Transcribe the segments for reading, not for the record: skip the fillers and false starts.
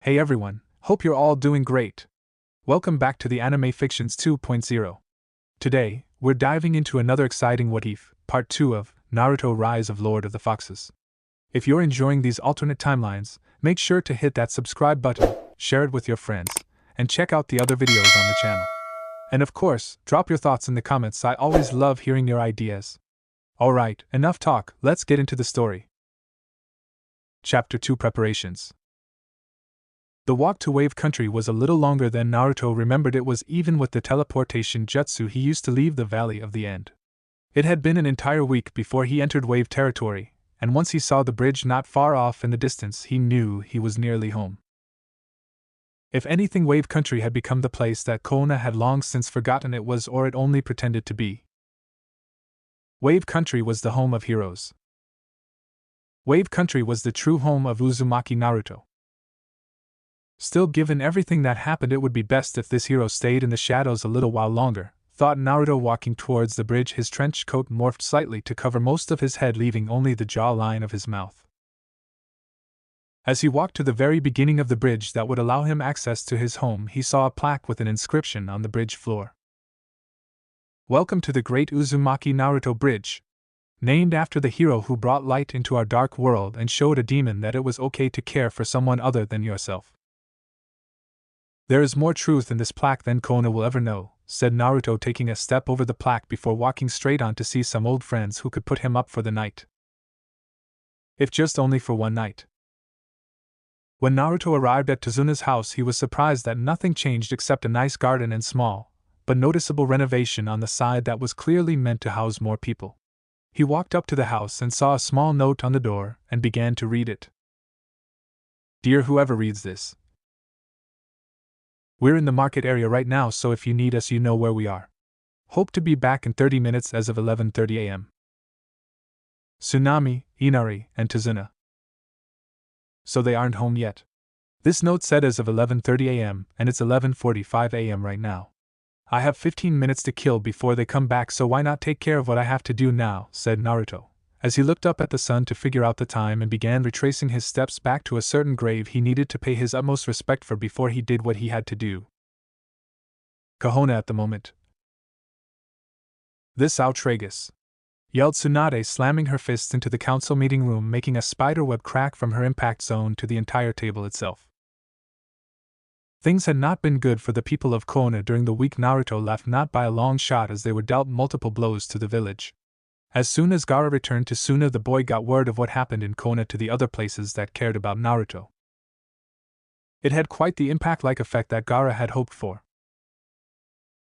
Hey everyone, hope you're all doing great. Welcome back to the Anime Fictions 2.0. Today, we're diving into another exciting What If, Part 2 of Naruto Rise of Lord of the Foxes. If you're enjoying these alternate timelines, make sure to hit that subscribe button, share it with your friends, and check out the other videos on the channel. And of course, drop your thoughts in the comments. I always love hearing your ideas. Alright, enough talk, let's get into the story. Chapter 2 Preparations. The walk to Wave Country was a little longer than Naruto remembered it was, even with the teleportation jutsu he used to leave the Valley of the End. It had been an entire week before he entered Wave territory, and once he saw the bridge not far off in the distance, he knew he was nearly home. If anything, Wave Country had become the place that Konoha had long since forgotten it was, or it only pretended to be. Wave Country was the home of heroes. Wave Country was the true home of Uzumaki Naruto. Still, given everything that happened, it would be best if this hero stayed in the shadows a little while longer, thought Naruto, walking towards the bridge. His trench coat morphed slightly to cover most of his head, leaving only the jawline of his mouth. As he walked to the very beginning of the bridge that would allow him access to his home, he saw a plaque with an inscription on the bridge floor. Welcome to the Great Uzumaki Naruto Bridge. Named after the hero who brought light into our dark world and showed a demon that it was okay to care for someone other than yourself. There is more truth in this plaque than Konoha will ever know, said Naruto, taking a step over the plaque before walking straight on to see some old friends who could put him up for the night. If just only for one night. When Naruto arrived at Tazuna's house, he was surprised that nothing changed except a nice garden and small, but noticeable renovation on the side that was clearly meant to house more people. He walked up to the house and saw a small note on the door and began to read it. Dear whoever reads this, we're in the market area right now, so if you need us, you know where we are. Hope to be back in 30 minutes as of 11:30 a.m. Tsunami, Inari, and Tazuna. So they aren't home yet. This note said as of 11:30 a.m., and it's 11:45 a.m. right now. I have 15 minutes to kill before they come back, so why not take care of what I have to do now, said Naruto, as he looked up at the sun to figure out the time and began retracing his steps back to a certain grave he needed to pay his utmost respect for before he did what he had to do. Cojones at the moment. This outrageous, yelled Tsunade, slamming her fists into the council meeting room, making a spiderweb crack from her impact zone to the entire table itself. Things had not been good for the people of Konoha during the week. Naruto left not by a long shot, as they were dealt multiple blows to the village. As soon as Gaara returned to Suna, the boy got word of what happened in Konoha to the other places that cared about Naruto. It had quite the impact-like effect that Gaara had hoped for.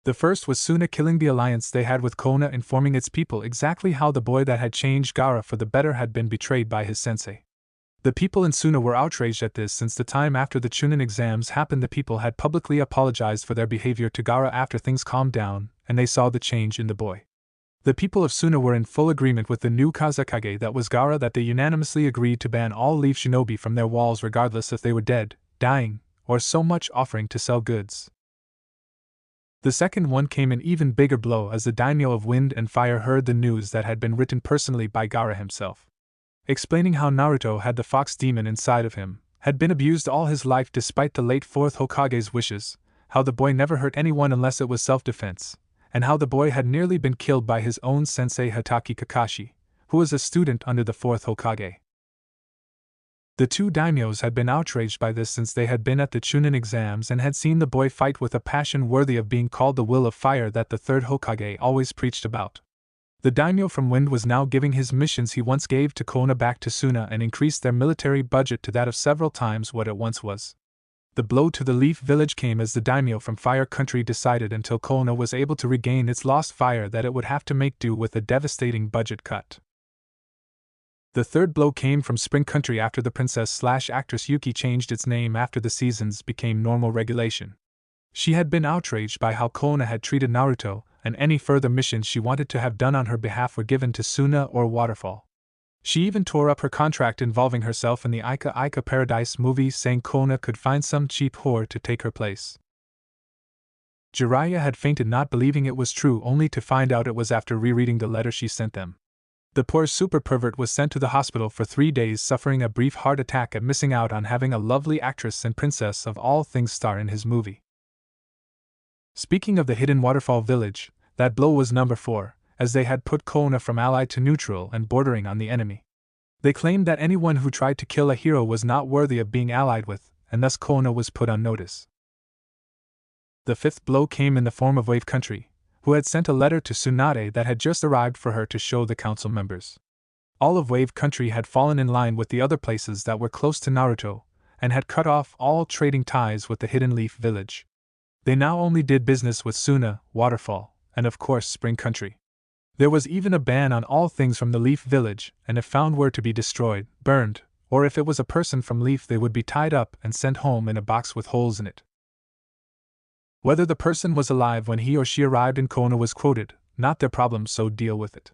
The first was Suna killing the alliance they had with Konoha, informing its people exactly how the boy that had changed Gaara for the better had been betrayed by his sensei. The people in Suna were outraged at this, since the time after the Chunin exams happened the people had publicly apologized for their behavior to Gaara after things calmed down, and they saw the change in the boy. The people of Suna were in full agreement with the new Kazekage that was Gaara, that they unanimously agreed to ban all leaf shinobi from their walls regardless if they were dead, dying, or so much offering to sell goods. The second one came an even bigger blow as the daimyo of Wind and Fire heard the news that had been written personally by Gaara himself, explaining how Naruto had the fox demon inside of him, had been abused all his life despite the late 4th Hokage's wishes, how the boy never hurt anyone unless it was self-defense, and how the boy had nearly been killed by his own sensei Hatake Kakashi, who was a student under the 4th Hokage. The two daimyos had been outraged by this, since they had been at the Chunin exams and had seen the boy fight with a passion worthy of being called the will of fire that the 3rd Hokage always preached about. The daimyo from Wind was now giving his missions he once gave to Konoha back to Suna and increased their military budget to that of several times what it once was. The blow to the Leaf Village came as the daimyo from Fire Country decided, until Konoha was able to regain its lost fire, that it would have to make do with a devastating budget cut. The third blow came from Spring Country after the princess/actress Yuki changed its name after the seasons became normal regulation. She had been outraged by how Konoha had treated Naruto, and any further missions she wanted to have done on her behalf were given to Suna or Waterfall. She even tore up her contract involving herself in the Ika Ika Paradise movie, saying Konoha could find some cheap whore to take her place. Jiraiya had fainted, not believing it was true, only to find out it was after rereading the letter she sent them. The poor super pervert was sent to the hospital for 3 days, suffering a brief heart attack at missing out on having a lovely actress and princess of all things star in his movie. Speaking of the hidden waterfall village, that blow was number 4, as they had put Konoha from allied to neutral and bordering on the enemy. They claimed that anyone who tried to kill a hero was not worthy of being allied with, and thus Konoha was put on notice. The 5th blow came in the form of Wave Country, who had sent a letter to Tsunade that had just arrived for her to show the council members. All of Wave Country had fallen in line with the other places that were close to Naruto, and had cut off all trading ties with the Hidden Leaf Village. They now only did business with Suna, Waterfall, and of course Spring Country. There was even a ban on all things from the Leaf Village, and if found were to be destroyed, burned, or if it was a person from Leaf they would be tied up and sent home in a box with holes in it. Whether the person was alive when he or she arrived in Konoha was quoted, not their problem, so deal with it.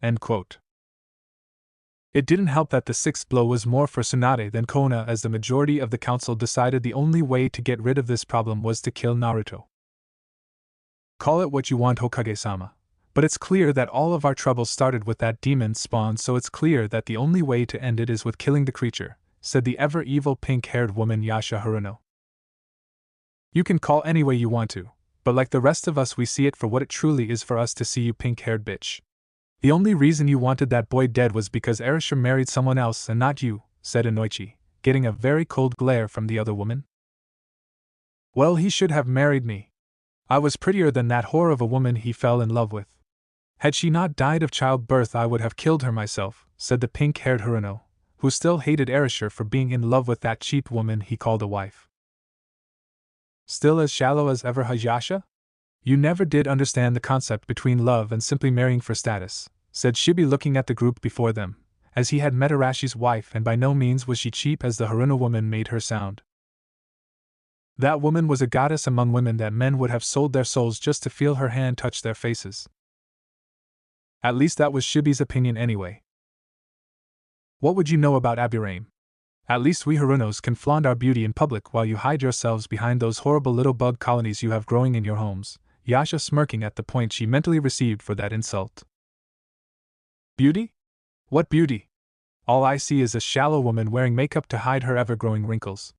End quote. It didn't help that the 6th blow was more for Tsunade than Konoha, as the majority of the council decided the only way to get rid of this problem was to kill Naruto. Call it what you want, Hokage-sama, but it's clear that all of our troubles started with that demon spawn, so it's clear that the only way to end it is with killing the creature, said the ever-evil pink-haired woman Yasha Haruno. You can call any way you want to, but like the rest of us we see it for what it truly is, for us to see you pink-haired bitch. The only reason you wanted that boy dead was because Erasure married someone else and not you, said Inoichi, getting a very cold glare from the other woman. Well, he should have married me. I was prettier than that whore of a woman he fell in love with. Had she not died of childbirth I would have killed her myself, said the pink-haired Haruno, who still hated Erasure for being in love with that cheap woman he called a wife. Still as shallow as ever, Hayasha? You never did understand the concept between love and simply marrying for status, said Shibi, looking at the group before them, as he had met Arashi's wife, and by no means was she cheap as the Haruno woman made her sound. That woman was a goddess among women that men would have sold their souls just to feel her hand touch their faces. At least that was Shibi's opinion anyway. What would you know about Aburaim? At least we Harunos can flaunt our beauty in public while you hide yourselves behind those horrible little bug colonies you have growing in your homes, Yasha smirking at the point she mentally received for that insult. Beauty? What beauty? All I see is a shallow woman wearing makeup to hide her ever-growing wrinkles.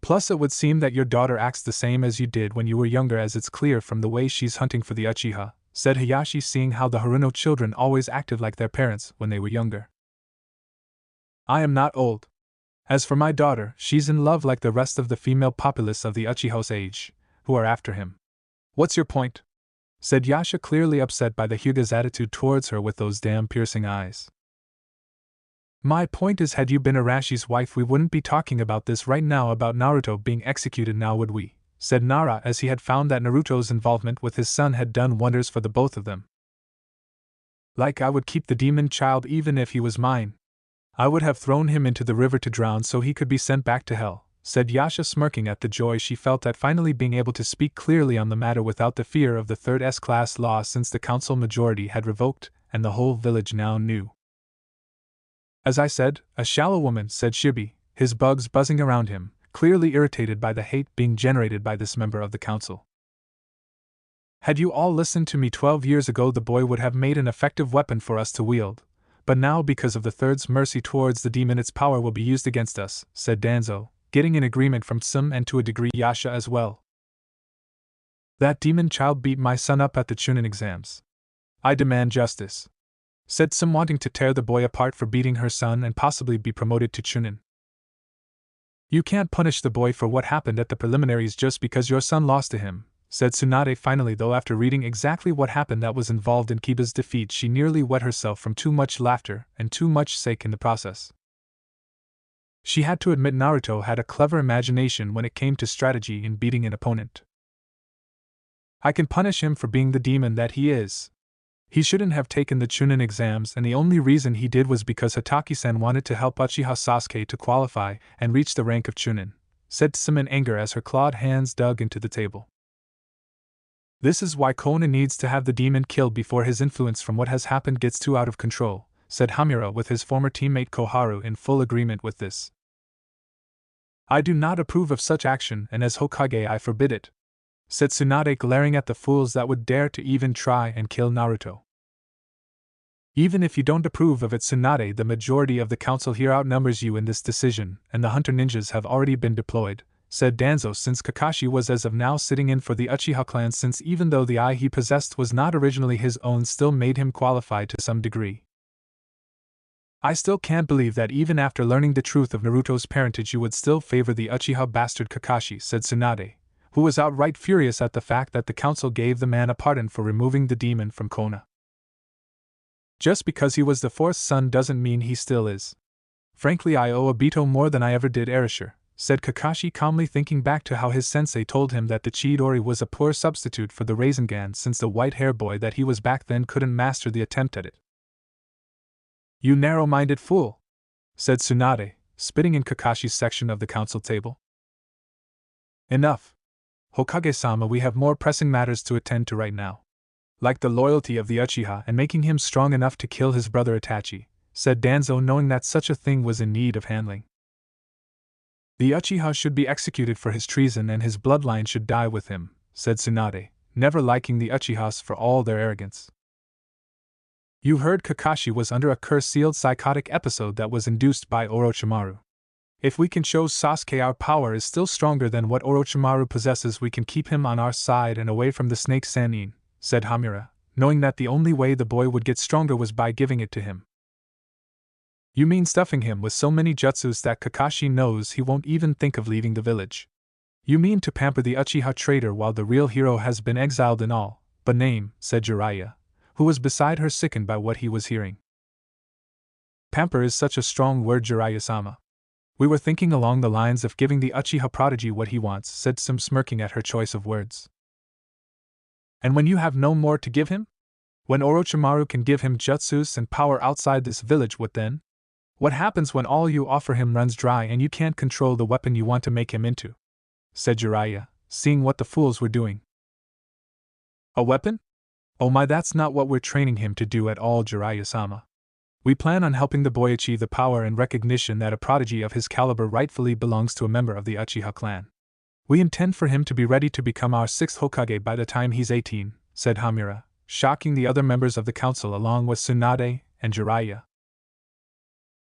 Plus it would seem that your daughter acts the same as you did when you were younger, as it's clear from the way she's hunting for the Uchiha, said Hayashi, seeing how the Haruno children always acted like their parents when they were younger. I am not old. As for my daughter, she's in love like the rest of the female populace of the Uchiha's age, who are after him. What's your point? Said Yasha, clearly upset by the Hyuga's attitude towards her with those damn piercing eyes. My point is, had you been Arashi's wife we wouldn't be talking about this right now, about Naruto being executed now, would we? Said Nara, as he had found that Naruto's involvement with his son had done wonders for the both of them. Like I would keep the demon child even if he was mine. I would have thrown him into the river to drown so he could be sent back to hell, said Yasha, smirking at the joy she felt at finally being able to speak clearly on the matter without the fear of the third S-class law, since the council majority had revoked, and the whole village now knew. As I said, a shallow woman, said Shibi, his bugs buzzing around him, clearly irritated by the hate being generated by this member of the council. Had you all listened to me 12 years ago, the boy would have made an effective weapon for us to wield. But now, because of the third's mercy towards the demon, its power will be used against us, said Danzo, getting an agreement from Tsum and to a degree Yasha as well. That demon child beat my son up at the Chunin exams. I demand justice, said Tsum, wanting to tear the boy apart for beating her son and possibly be promoted to Chunin. You can't punish the boy for what happened at the preliminaries just because your son lost to him, said Tsunade finally, though after reading exactly what happened that was involved in Kiba's defeat she nearly wet herself from too much laughter and too much sake in the process. She had to admit Naruto had a clever imagination when it came to strategy in beating an opponent. I can punish him for being the demon that he is. He shouldn't have taken the Chunin exams, and the only reason he did was because Hataki-san wanted to help Uchiha Sasuke to qualify and reach the rank of Chunin, said Tsum in anger as her clawed hands dug into the table. This is why Konoha needs to have the demon killed before his influence from what has happened gets too out of control, said Hamura, with his former teammate Koharu in full agreement with this. I do not approve of such action, and as Hokage I forbid it, said Tsunade, glaring at the fools that would dare to even try and kill Naruto. Even if you don't approve of it, Tsunade, the majority of the council here outnumbers you in this decision, and the hunter ninjas have already been deployed, said Danzo, since Kakashi was as of now sitting in for the Uchiha clan, since even though the eye he possessed was not originally his own, still made him qualified to some degree. I still can't believe that even after learning the truth of Naruto's parentage you would still favor the Uchiha bastard Kakashi, said Tsunade, who was outright furious at the fact that the council gave the man a pardon for removing the demon from Konoha. Just because he was the fourth son doesn't mean he still is. Frankly, I owe Obito more than I ever did Erasure, said Kakashi calmly, thinking back to how his sensei told him that the Chidori was a poor substitute for the Rasengan, since the white-haired boy that he was back then couldn't master the attempt at it. You narrow-minded fool, said Tsunade, spitting in Kakashi's section of the council table. Enough. Hokage-sama, we have more pressing matters to attend to right now. Like the loyalty of the Uchiha and making him strong enough to kill his brother Itachi, said Danzo, knowing that such a thing was in need of handling. The Uchiha should be executed for his treason and his bloodline should die with him, said Tsunade, never liking the Uchihas for all their arrogance. You heard Kakashi was under a curse-sealed psychotic episode that was induced by Orochimaru. If we can show Sasuke our power is still stronger than what Orochimaru possesses, we can keep him on our side and away from the snake Sannin, said Hamura, knowing that the only way the boy would get stronger was by giving it to him. You mean stuffing him with so many jutsus that Kakashi knows he won't even think of leaving the village? You mean to pamper the Uchiha traitor while the real hero has been exiled and all but name, said Jiraiya, who was beside her, sickened by what he was hearing. Pamper is such a strong word, Jiraiya-sama. We were thinking along the lines of giving the Uchiha prodigy what he wants, said Sim, smirking at her choice of words. And when you have no more to give him? When Orochimaru can give him jutsus and power outside this village, what then? What happens when all you offer him runs dry and you can't control the weapon you want to make him into? Said Jiraiya, seeing what the fools were doing. A weapon? Oh my, that's not what we're training him to do at all, Jiraiya-sama. We plan on helping the boy achieve the power and recognition that a prodigy of his caliber rightfully belongs to a member of the Uchiha clan. We intend for him to be ready to become our 6th Hokage by the time he's 18, said Hamura, shocking the other members of the council along with Tsunade and Jiraiya.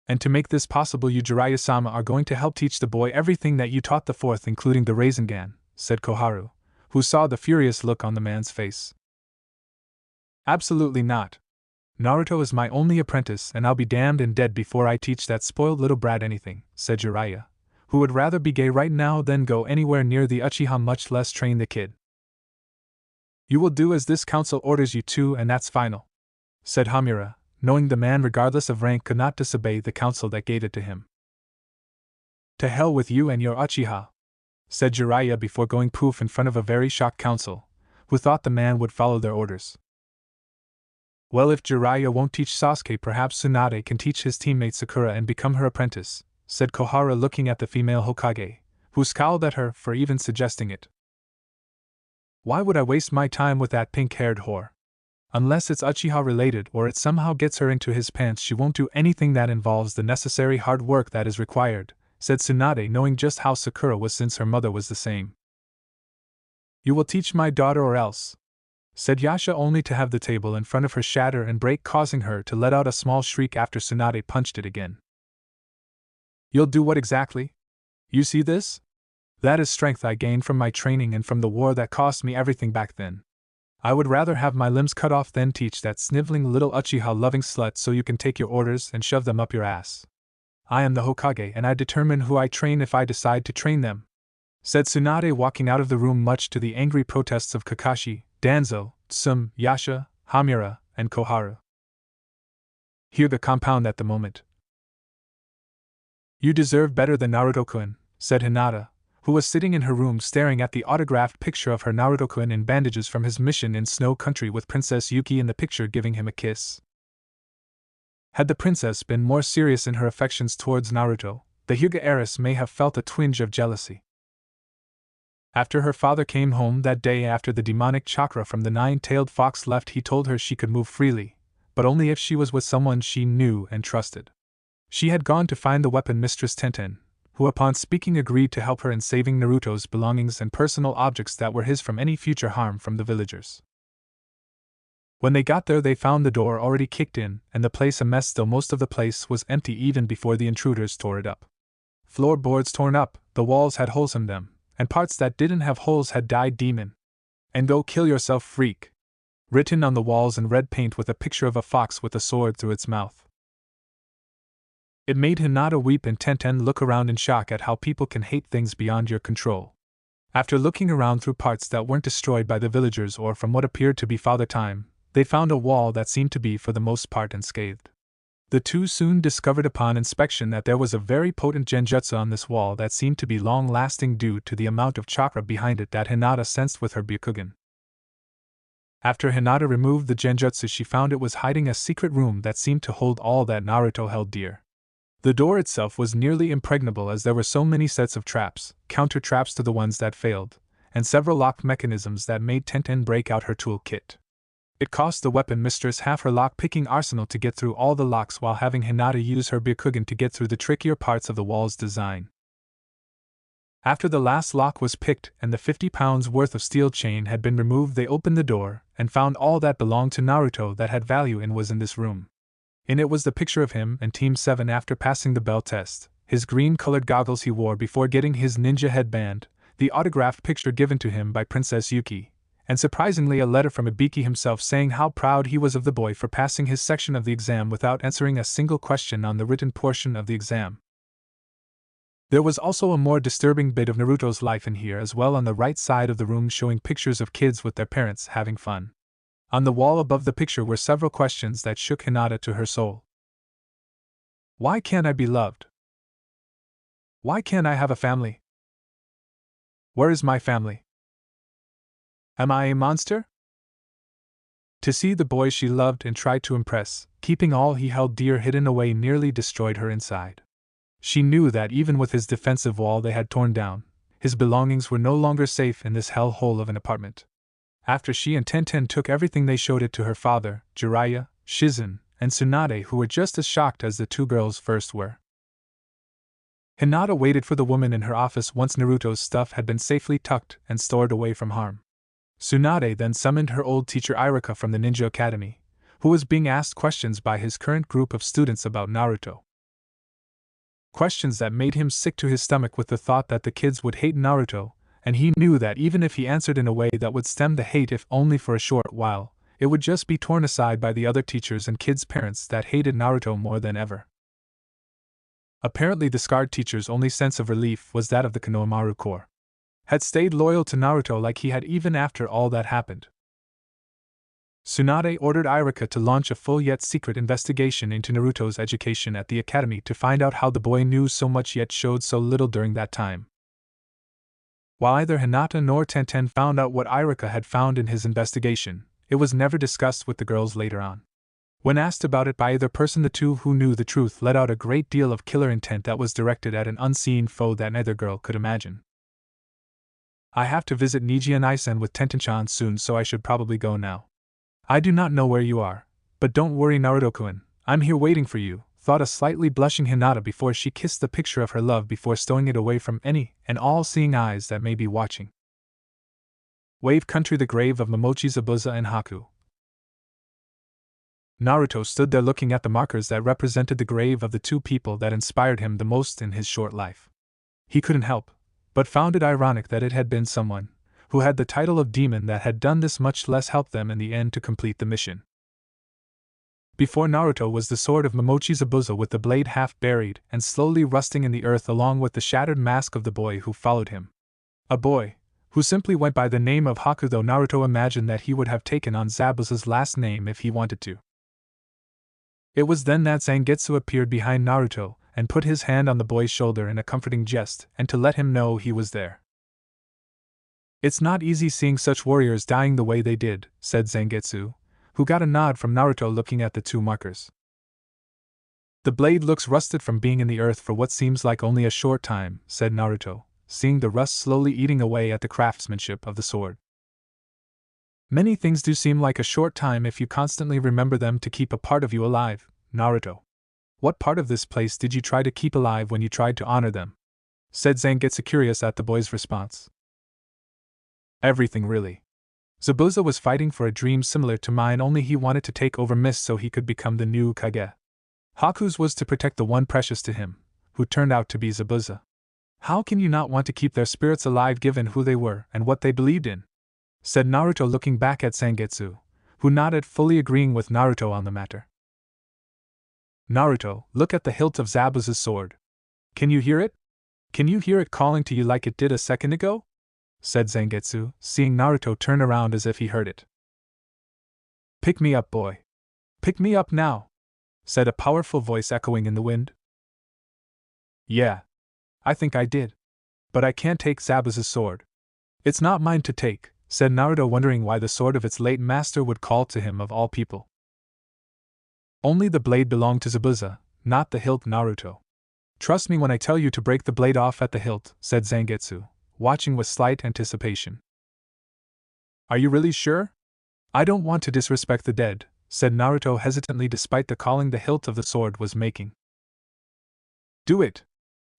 And to make this possible, you, Jiraiya-sama, are going to help teach the boy everything that you taught the 4th, including the Rasengan, said Koharu, who saw the furious look on the man's face. Absolutely not. Naruto is my only apprentice and I'll be damned and dead before I teach that spoiled little brat anything, said Jiraiya, who would rather be gay right now than go anywhere near the Uchiha, much less train the kid. You will do as this council orders you to, and that's final, said Hamura, knowing the man regardless of rank could not disobey the council that gave it to him. To hell with you and your Uchiha, said Jiraiya before going poof in front of a very shocked council, who thought the man would follow their orders. Well, if Jiraiya won't teach Sasuke, perhaps Tsunade can teach his teammate Sakura and become her apprentice, said Koharu, looking at the female Hokage, who scowled at her for even suggesting it. Why would I waste my time with that pink-haired whore? Unless it's Uchiha related or it somehow gets her into his pants, she won't do anything that involves the necessary hard work that is required, said Tsunade, knowing just how Sakura was since her mother was the same. You will teach my daughter or else, said Yasha, only to have the table in front of her shatter and break, causing her to let out a small shriek after Tsunade punched it again. You'll do what exactly? You see this? That is strength I gained from my training and from the war that cost me everything back then. I would rather have my limbs cut off than teach that sniveling little Uchiha-loving slut so you can take your orders and shove them up your ass. I am the Hokage and I determine who I train if I decide to train them, said Tsunade, walking out of the room much to the angry protests of Kakashi, Danzo, Tsum, Yasha, Hamura, and Koharu. Hear the compound at the moment. You deserve better than Naruto-kun, said Hinata, who was sitting in her room staring at the autographed picture of her Naruto-kun in bandages from his mission in Snow Country, with Princess Yuki in the picture giving him a kiss. Had the princess been more serious in her affections towards Naruto, the Hyuga heiress may have felt a twinge of jealousy. After her father came home that day after the demonic chakra from the nine-tailed fox left, he told her she could move freely, but only if she was with someone she knew and trusted. She had gone to find the weapon mistress Tenten, who upon speaking agreed to help her in saving Naruto's belongings and personal objects that were his from any future harm from the villagers. When they got there, they found the door already kicked in, and the place a mess, though most of the place was empty even before the intruders tore it up. Floorboards torn up, the walls had holes in them, and parts that didn't have holes had died demon. And go kill yourself, freak. Written on the walls in red paint with a picture of a fox with a sword through its mouth. It made Hinata weep and Tenten look around in shock at how people can hate things beyond your control. After looking around through parts that weren't destroyed by the villagers or from what appeared to be Father Time, they found a wall that seemed to be for the most part unscathed. The two soon discovered upon inspection that there was a very potent genjutsu on this wall that seemed to be long-lasting due to the amount of chakra behind it that Hinata sensed with her Byakugan. After Hinata removed the genjutsu, she found it was hiding a secret room that seemed to hold all that Naruto held dear. The door itself was nearly impregnable as there were so many sets of traps, counter-traps to the ones that failed, and several lock mechanisms that made Tenten break out her tool kit. It cost the weapon mistress half her lock-picking arsenal to get through all the locks while having Hinata use her Byakugan to get through the trickier parts of the wall's design. After the last lock was picked and the 50 pounds worth of steel chain had been removed, they opened the door and found all that belonged to Naruto that had value and was in this room. In it was the picture of him and Team 7 after passing the bell test, his green-colored goggles he wore before getting his ninja headband, the autographed picture given to him by Princess Yuki, and surprisingly a letter from Ibiki himself saying how proud he was of the boy for passing his section of the exam without answering a single question on the written portion of the exam. There was also a more disturbing bit of Naruto's life in here as well on the right side of the room, showing pictures of kids with their parents having fun. On the wall above the picture were several questions that shook Hinata to her soul. Why can't I be loved? Why can't I have a family? Where is my family? Am I a monster? To see the boy she loved and tried to impress, keeping all he held dear hidden away, nearly destroyed her inside. She knew that even with his defensive wall they had torn down, his belongings were no longer safe in this hell-hole of an apartment. After she and Tenten took everything, they showed it to her father, Jiraiya, Shizen, and Tsunade, who were just as shocked as the two girls first were. Hinata waited for the woman in her office once Naruto's stuff had been safely tucked and stored away from harm. Tsunade then summoned her old teacher Irika from the Ninja Academy, who was being asked questions by his current group of students about Naruto. Questions that made him sick to his stomach with the thought that the kids would hate Naruto, and he knew that even if he answered in a way that would stem the hate, if only for a short while, it would just be torn aside by the other teachers and kids' parents that hated Naruto more than ever. Apparently the scarred teacher's only sense of relief was that of the Konohamaru Corps. Had stayed loyal to Naruto like he had even after all that happened. Tsunade ordered Irika to launch a full yet secret investigation into Naruto's education at the academy to find out how the boy knew so much yet showed so little during that time. While either Hinata nor Tenten found out what Irika had found in his investigation, it was never discussed with the girls later on. When asked about it by either person, the two who knew the truth let out a great deal of killer intent that was directed at an unseen foe that neither girl could imagine. I have to visit Niji Naisen with Tenten-chan soon, so I should probably go now. I do not know where you are, but don't worry, Naruto-kun, I'm here waiting for you, thought a slightly blushing Hinata before she kissed the picture of her love before stowing it away from any and all seeing eyes that may be watching. Wave Country, the grave of Momochi Zabuza and Haku. Naruto stood there looking at the markers that represented the grave of the two people that inspired him the most in his short life. He couldn't help but found it ironic that it had been someone who had the title of demon that had done this, much less help them in the end to complete the mission. Before Naruto was the sword of Momochi Zabuza with the blade half buried and slowly rusting in the earth, along with the shattered mask of the boy who followed him. A boy who simply went by the name of Haku, though Naruto imagined that he would have taken on Zabuza's last name if he wanted to. It was then that Zangetsu appeared behind Naruto and put his hand on the boy's shoulder in a comforting jest and to let him know he was there. It's not easy seeing such warriors dying the way they did, said Zangetsu, who got a nod from Naruto looking at the two markers. The blade looks rusted from being in the earth for what seems like only a short time, said Naruto, seeing the rust slowly eating away at the craftsmanship of the sword. Many things do seem like a short time if you constantly remember them to keep a part of you alive, Naruto. What part of this place did you try to keep alive when you tried to honor them? Said Zangetsu, curious at the boy's response. Everything, really. Zabuza was fighting for a dream similar to mine, only he wanted to take over Mist so he could become the new Kage. Haku's was to protect the one precious to him, who turned out to be Zabuza. How can you not want to keep their spirits alive given who they were and what they believed in? Said Naruto, looking back at Zangetsu, who nodded, fully agreeing with Naruto on the matter. Naruto, look at the hilt of Zabuza's sword. Can you hear it? Can you hear it calling to you like it did a second ago? Said Zangetsu, seeing Naruto turn around as if he heard it. Pick me up, boy. Pick me up now, said a powerful voice echoing in the wind. Yeah. I think I did. But I can't take Zabuza's sword. It's not mine to take, said Naruto, wondering why the sword of its late master would call to him of all people. Only the blade belonged to Zabuza, not the hilt, Naruto. Trust me when I tell you to break the blade off at the hilt, said Zangetsu, watching with slight anticipation. Are you really sure? I don't want to disrespect the dead, said Naruto hesitantly, despite the calling the hilt of the sword was making. Do it!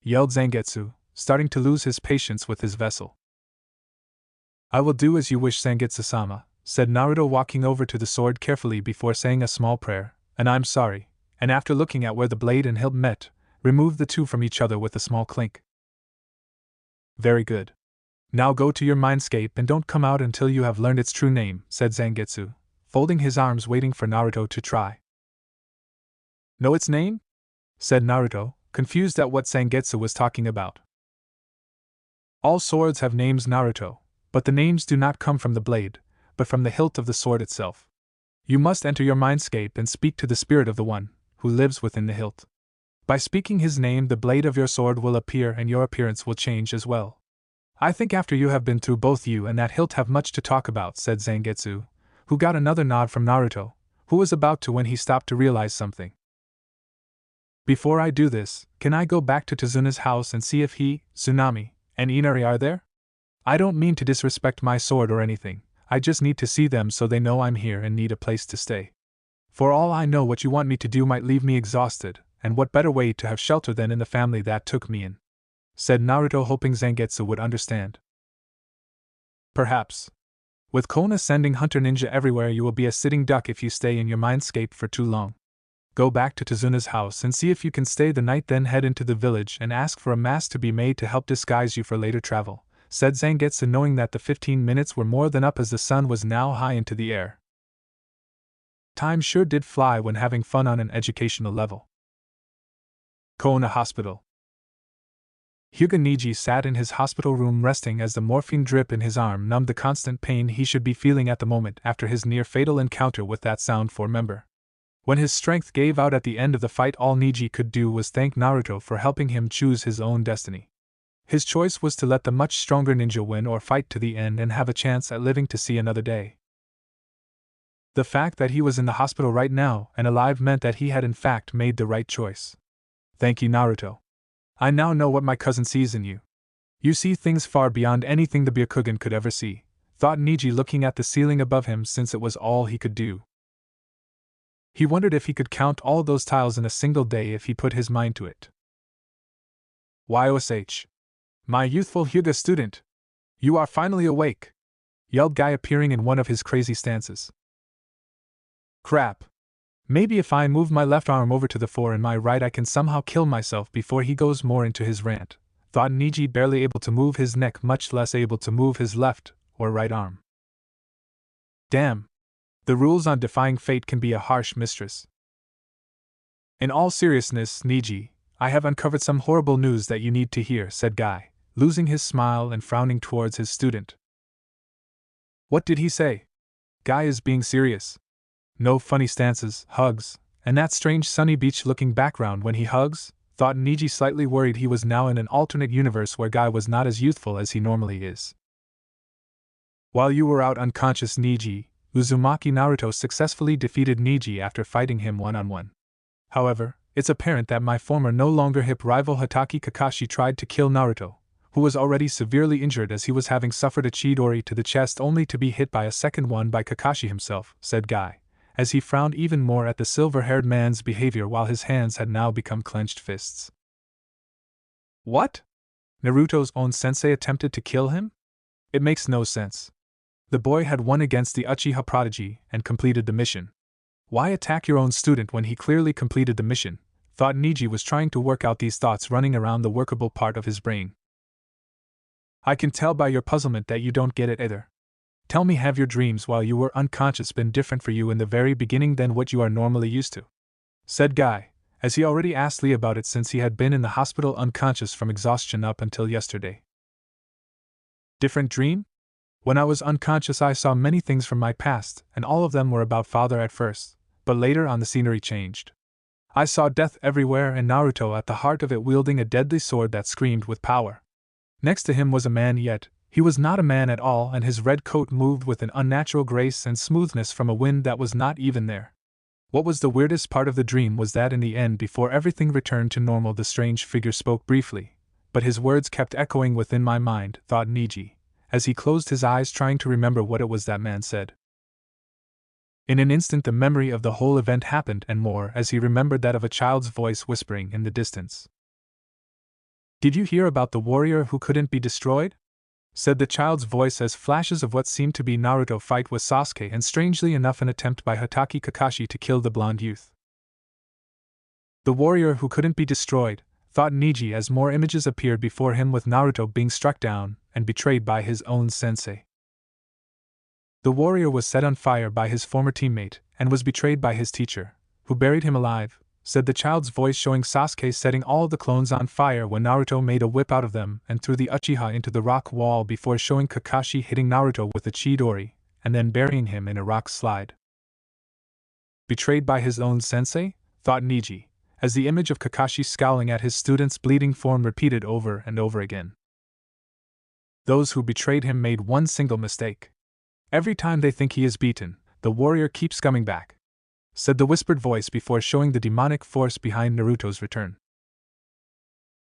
Yelled Zangetsu, starting to lose his patience with his vessel. I will do as you wish, Zangetsu-sama, said Naruto, walking over to the sword carefully before saying a small prayer, and I'm sorry, and after looking at where the blade and hilt met, removed the two from each other with a small clink. Very good. Now go to your mindscape and don't come out until you have learned its true name, said Zangetsu, folding his arms, waiting for Naruto to try. Know its name? Said Naruto, confused at what Zangetsu was talking about. All swords have names, Naruto, but the names do not come from the blade, but from the hilt of the sword itself. You must enter your mindscape and speak to the spirit of the one who lives within the hilt. By speaking his name, the blade of your sword will appear and your appearance will change as well. I think after you have been through, both you and that hilt have much to talk about, said Zangetsu, who got another nod from Naruto, who was about to when he stopped to realize something. Before I do this, can I go back to Tazuna's house and see if he, Tsunami, and Inari are there? I don't mean to disrespect my sword or anything, I just need to see them so they know I'm here and need a place to stay. For all I know, what you want me to do might leave me exhausted, and what better way to have shelter than in the family that took me in? Said Naruto, hoping Zangetsu would understand. Perhaps. With Kona sending hunter ninja everywhere, you will be a sitting duck if you stay in your mindscape for too long. Go back to Tazuna's house and see if you can stay the night, then head into the village and ask for a mask to be made to help disguise you for later travel, said Zangetsu, knowing that the 15 minutes were more than up as the sun was now high into the air. Time sure did fly when having fun on an educational level. Konoha Hospital. Hyuga Niji sat in his hospital room resting as the morphine drip in his arm numbed the constant pain he should be feeling at the moment after his near-fatal encounter with that Sound 4 member. When his strength gave out at the end of the fight, all Niji could do was thank Naruto for helping him choose his own destiny. His choice was to let the much stronger ninja win or fight to the end and have a chance at living to see another day. The fact that he was in the hospital right now and alive meant that he had in fact made the right choice. Thank you, Naruto. I now know what my cousin sees in you. You see things far beyond anything the Byakugan could ever see, thought Niji, looking at the ceiling above him, since it was all he could do. He wondered if he could count all those tiles in a single day if he put his mind to it. YOSH. My youthful Hyuga student! You are finally awake! Yelled Guy, appearing in one of his crazy stances. Crap. Maybe if I move my left arm over to the fore and my right, I can somehow kill myself before he goes more into his rant, thought Niji, barely able to move his neck, much less able to move his left or right arm. Damn. The rules on defying fate can be a harsh mistress. In all seriousness, Niji, I have uncovered some horrible news that you need to hear, said Guy, losing his smile and frowning towards his student. What did he say? Guy is being serious. No funny stances, hugs, and that strange sunny beach-looking background when he hugs, thought Niji, slightly worried he was now in an alternate universe where Guy was not as youthful as he normally is. While you were out unconscious, Niji, Uzumaki Naruto successfully defeated Niji after fighting him one-on-one. However, it's apparent that my former no longer hip rival Hatake Kakashi tried to kill Naruto, who was already severely injured as he was having suffered a Chidori to the chest only to be hit by a second one by Kakashi himself, said Guy, as he frowned even more at the silver-haired man's behavior while his hands had now become clenched fists. What? Naruto's own sensei attempted to kill him? It makes no sense. The boy had won against the Uchiha prodigy and completed the mission. Why attack your own student when he clearly completed the mission? Thought Niji was trying to work out these thoughts running around the workable part of his brain. I can tell by your puzzlement that you don't get it either. Tell me, have your dreams while you were unconscious been different for you in the very beginning than what you are normally used to? Said Guy, as he already asked Lee about it since he had been in the hospital unconscious from exhaustion up until yesterday. Different dream? When I was unconscious I saw many things from my past, and all of them were about father at first, but later on the scenery changed. I saw death everywhere and Naruto at the heart of it wielding a deadly sword that screamed with power. Next to him was a man, yet he was not a man at all, and his red coat moved with an unnatural grace and smoothness from a wind that was not even there. What was the weirdest part of the dream was that in the end, before everything returned to normal, the strange figure spoke briefly, but his words kept echoing within my mind, thought Niji, as he closed his eyes trying to remember what it was that man said. In an instant the memory of the whole event happened and more, as he remembered that of a child's voice whispering in the distance. Did you hear about the warrior who couldn't be destroyed? Said the child's voice as flashes of what seemed to be Naruto fight with Sasuke and strangely enough an attempt by Hatake Kakashi to kill the blonde youth. The warrior who couldn't be destroyed, thought Niji as more images appeared before him with Naruto being struck down and betrayed by his own sensei. The warrior was set on fire by his former teammate and was betrayed by his teacher, who buried him alive, said the child's voice, showing Sasuke setting all the clones on fire when Naruto made a whip out of them and threw the Uchiha into the rock wall before showing Kakashi hitting Naruto with a Chidori and then burying him in a rock slide. Betrayed by his own sensei? Thought Niji, as the image of Kakashi scowling at his student's bleeding form repeated over and over again. Those who betrayed him made one single mistake. Every time they think he is beaten, the warrior keeps coming back, said the whispered voice before showing the demonic force behind Naruto's return.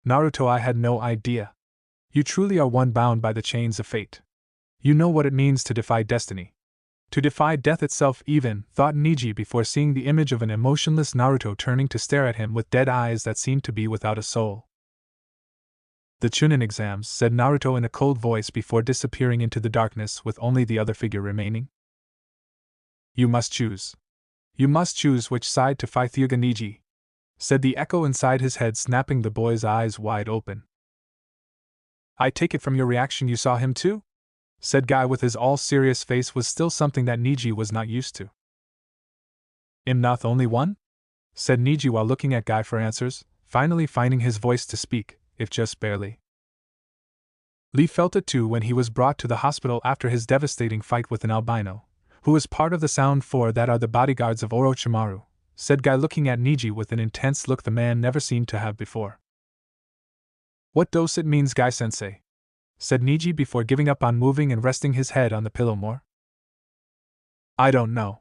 Naruto, I had no idea. You truly are one bound by the chains of fate. You know what it means to defy destiny. To defy death itself even, thought Niji before seeing the image of an emotionless Naruto turning to stare at him with dead eyes that seemed to be without a soul. The Chunin exams, said Naruto in a cold voice before disappearing into the darkness with only the other figure remaining. You must choose. You must choose which side to fight, Hyuga Niji, said the echo inside his head, snapping the boy's eyes wide open. I take it from your reaction you saw him too? Said Guy with his all-serious face was still something that Niji was not used to. Am not only one? Said Niji while looking at Guy for answers, finally finding his voice to speak, if just barely. Lee felt it too when he was brought to the hospital after his devastating fight with an albino, who was part of the Sound Four that are the bodyguards of Orochimaru, said Guy looking at Niji with an intense look the man never seemed to have before. What dose it means, Guy-sensei? Said Niji before giving up on moving and resting his head on the pillow more. I don't know.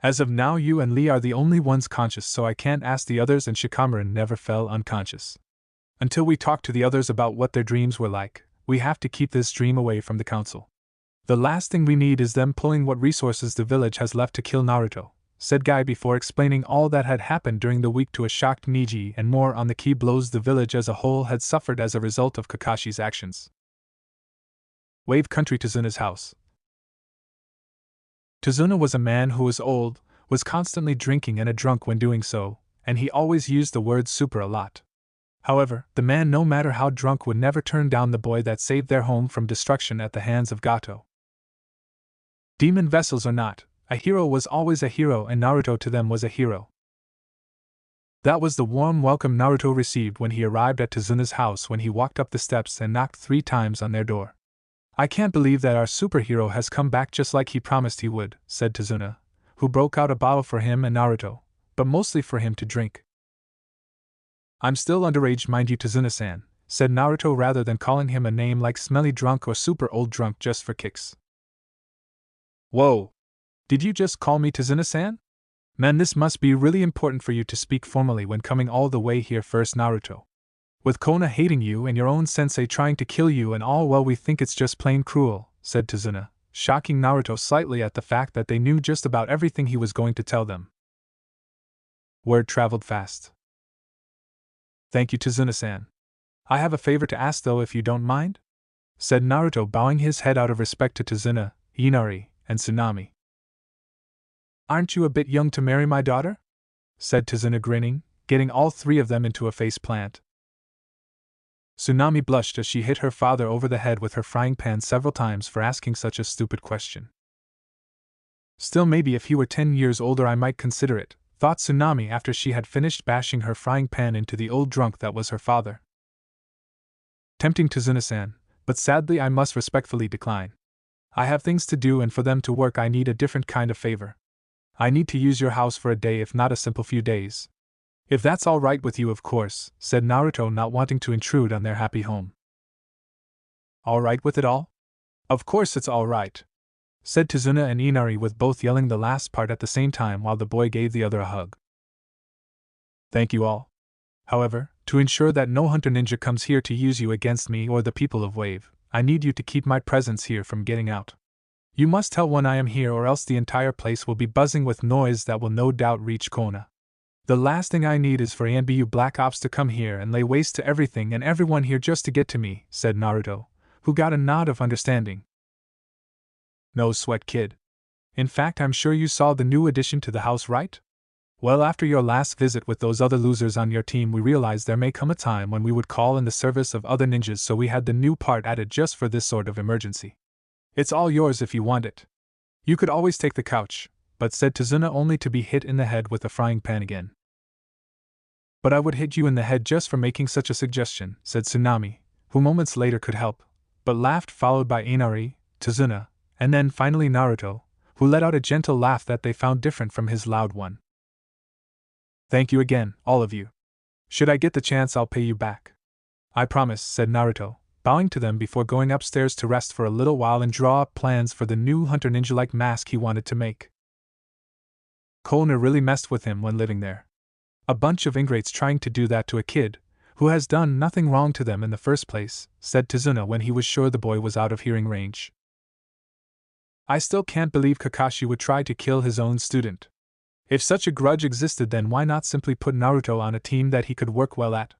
As of now you and Lee are the only ones conscious, so I can't ask the others, and Shikamaru never fell unconscious. Until we talk to the others about what their dreams were like, we have to keep this dream away from the council. The last thing we need is them pulling what resources the village has left to kill Naruto, said Guy before explaining all that had happened during the week to a shocked Niji and more on the key blows the village as a whole had suffered as a result of Kakashi's actions. Wave Country, Tazuna's house. Tazuna was a man who was old, was constantly drinking and a drunk when doing so, and he always used the word super a lot. However, the man, no matter how drunk, would never turn down the boy that saved their home from destruction at the hands of Gato. Demon vessels or not, a hero was always a hero, and Naruto to them was a hero. That was the warm welcome Naruto received when he arrived at Tazuna's house when he walked up the steps and knocked 3 times on their door. I can't believe that our superhero has come back just like he promised he would, said Tazuna, who broke out a bottle for him and Naruto, but mostly for him to drink. I'm still underage, mind you, Tazuna-san, said Naruto rather than calling him a name like smelly drunk or super old drunk just for kicks. Whoa! Did you just call me Tazuna-san? Man, this must be really important for you to speak formally when coming all the way here first, Naruto. With Kona hating you and your own sensei trying to kill you and all, well, we think it's just plain cruel, said Tazuna, shocking Naruto slightly at the fact that they knew just about everything he was going to tell them. Word traveled fast. Thank you, Tazuna-san. I have a favor to ask though, if you don't mind? Said Naruto, bowing his head out of respect to Tazuna. Inari, and Tsunami. "Aren't you a bit young to marry my daughter?" said Tazuna, grinning, getting all three of them into a face plant. Tsunami blushed as she hit her father over the head with her frying pan several times for asking such a stupid question. "Still, maybe if he were 10 years older I might consider it," thought Tsunami after she had finished bashing her frying pan into the old drunk that was her father. "Tempting, Tazuna-san, but sadly I must respectfully decline. I have things to do, and for them to work I need a different kind of favor. I need to use your house for a day, if not a simple few days." "If that's all right with you, of course," said Naruto, not wanting to intrude on their happy home. "All right with it all? Of course it's all right," said Tazuna and Inari, with both yelling the last part at the same time while the boy gave the other a hug. "Thank you all. However, to ensure that no hunter ninja comes here to use you against me or the people of Wave, I need you to keep my presence here from getting out. You must tell when I am here, or else the entire place will be buzzing with noise that will no doubt reach Kona. The last thing I need is for ANBU Black Ops to come here and lay waste to everything and everyone here just to get to me," said Naruto, who got a nod of understanding. "No sweat, kid. In fact, I'm sure you saw the new addition to the house, right? Well, after your last visit with those other losers on your team, we realized there may come a time when we would call in the service of other ninjas, so we had the new part added just for this sort of emergency. It's all yours if you want it. You could always take the couch," but said Tazuna, only to be hit in the head with the frying pan again. "But I would hit you in the head just for making such a suggestion," said Tsunami, who moments later could help, but laughed, followed by Inari, Tazuna, and then finally Naruto, who let out a gentle laugh that they found different from his loud one. "Thank you again, all of you. Should I get the chance, I'll pay you back. I promise," said Naruto, bowing to them before going upstairs to rest for a little while and draw up plans for the new hunter ninja-like mask he wanted to make. Kona really messed with him when living there. "A bunch of ingrates trying to do that to a kid who has done nothing wrong to them in the first place," said Tazuna when he was sure the boy was out of hearing range. "I still can't believe Kakashi would try to kill his own student. If such a grudge existed, then why not simply put Naruto on a team that he could work well at?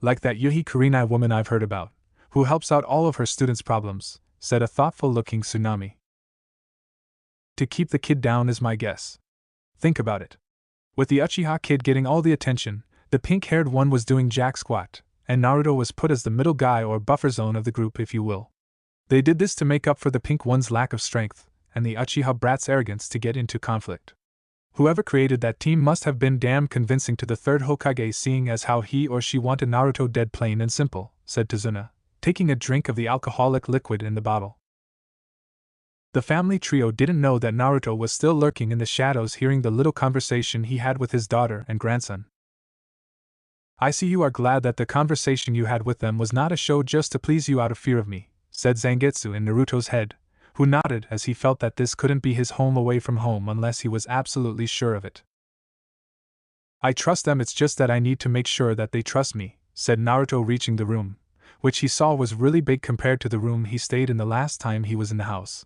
Like that Yuhi Kurenai woman I've heard about, who helps out all of her students' problems," said a thoughtful-looking Tsunami. "To keep the kid down is my guess. Think about it. With the Uchiha kid getting all the attention, the pink-haired one was doing jack squat, and Naruto was put as the middle guy or buffer zone of the group, if you will. They did this to make up for the pink one's lack of strength, and the Uchiha brat's arrogance to get into conflict. Whoever created that team must have been damn convincing to the third Hokage, seeing as how he or she wanted Naruto dead, plain and simple," said Tazuna, taking a drink of the alcoholic liquid in the bottle. The family trio didn't know that Naruto was still lurking in the shadows, hearing the little conversation he had with his daughter and grandson. "I see you are glad that the conversation you had with them was not a show just to please you out of fear of me," said Zangetsu in Naruto's head, who nodded as he felt that this couldn't be his home away from home unless he was absolutely sure of it. "I trust them, it's just that I need to make sure that they trust me," said Naruto, reaching the room, which he saw was really big compared to the room he stayed in the last time he was in the house.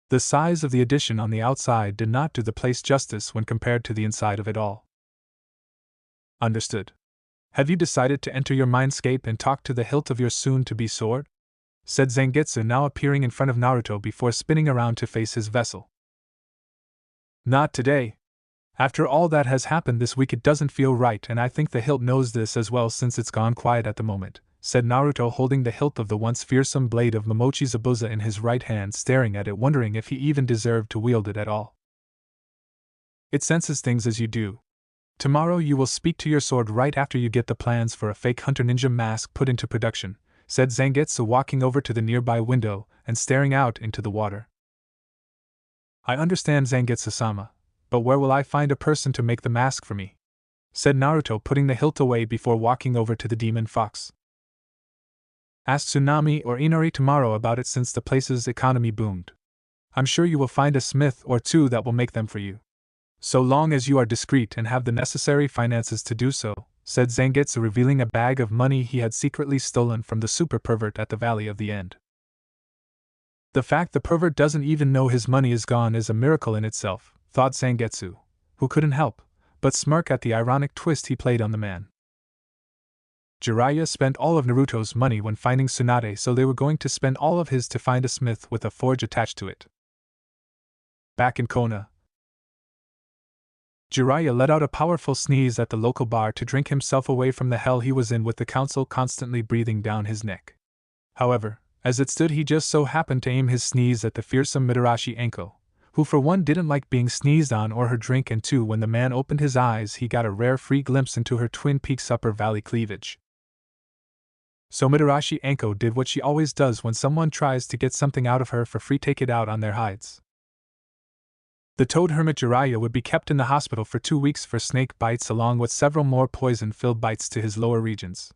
The size of the addition on the outside did not do the place justice when compared to the inside of it all. "Understood. Have you decided to enter your mindscape and talk to the hilt of your soon-to-be sword?" said Zangetsu, now appearing in front of Naruto before spinning around to face his vessel. "Not today. After all that has happened this week, it doesn't feel right, and I think the hilt knows this as well, since it's gone quiet at the moment," said Naruto, holding the hilt of the once fearsome blade of Momochi Zabuza in his right hand, staring at it, wondering if he even deserved to wield it at all. "It senses things as you do. Tomorrow you will speak to your sword right after you get the plans for a fake hunter ninja mask put into production," said Zangetsu, walking over to the nearby window and staring out into the water. "I understand, Zangetsu-sama, but where will I find a person to make the mask for me?" said Naruto, putting the hilt away before walking over to the demon fox. "Ask Tsunami or Inari tomorrow about it, since the place's economy boomed. I'm sure you will find a smith or two that will make them for you. So long as you are discreet and have the necessary finances to do so," said Zangetsu, revealing a bag of money he had secretly stolen from the super pervert at the Valley of the End. The fact the pervert doesn't even know his money is gone is a miracle in itself, thought Zangetsu, who couldn't help but smirk at the ironic twist he played on the man. Jiraiya spent all of Naruto's money when finding Tsunade, so they were going to spend all of his to find a smith with a forge attached to it. Back in Konoha, Jiraiya let out a powerful sneeze at the local bar to drink himself away from the hell he was in with the council constantly breathing down his neck. However, as it stood, he just so happened to aim his sneeze at the fearsome Mitarashi Anko, who for one didn't like being sneezed on or her drink, and two, when the man opened his eyes he got a rare free glimpse into her Twin Peaks Upper Valley cleavage. So Mitarashi Anko did what she always does when someone tries to get something out of her for free: take it out on their hides. The toad hermit Jiraiya would be kept in the hospital for 2 weeks for snake bites, along with several more poison-filled bites to his lower regions.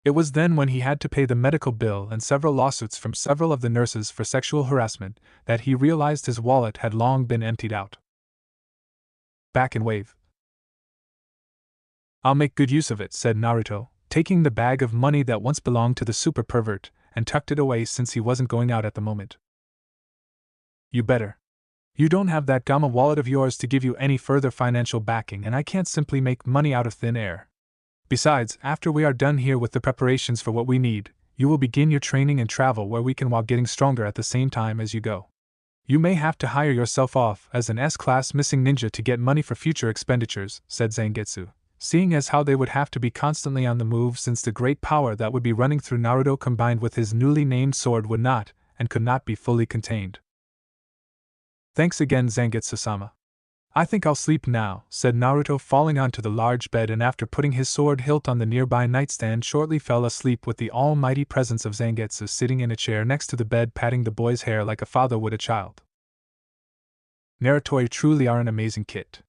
It was then, when he had to pay the medical bill and several lawsuits from several of the nurses for sexual harassment, that he realized his wallet had long been emptied out. Back in Wave. "I'll make good use of it," said Naruto, taking the bag of money that once belonged to the super pervert and tucked it away since he wasn't going out at the moment. "You better. You don't have that Gamma wallet of yours to give you any further financial backing, and I can't simply make money out of thin air. Besides, after we are done here with the preparations for what we need, you will begin your training and travel where we can while getting stronger at the same time as you go. You may have to hire yourself off as an S-class missing ninja to get money for future expenditures," said Zangetsu, seeing as how they would have to be constantly on the move since the great power that would be running through Naruto combined with his newly named sword would not, and could not be fully contained. "Thanks again, Zangetsu-sama. I think I'll sleep now," said Naruto, falling onto the large bed, and after putting his sword hilt on the nearby nightstand shortly fell asleep with the almighty presence of Zangetsu sitting in a chair next to the bed patting the boy's hair like a father would a child. "Naruto, you truly are an amazing kid.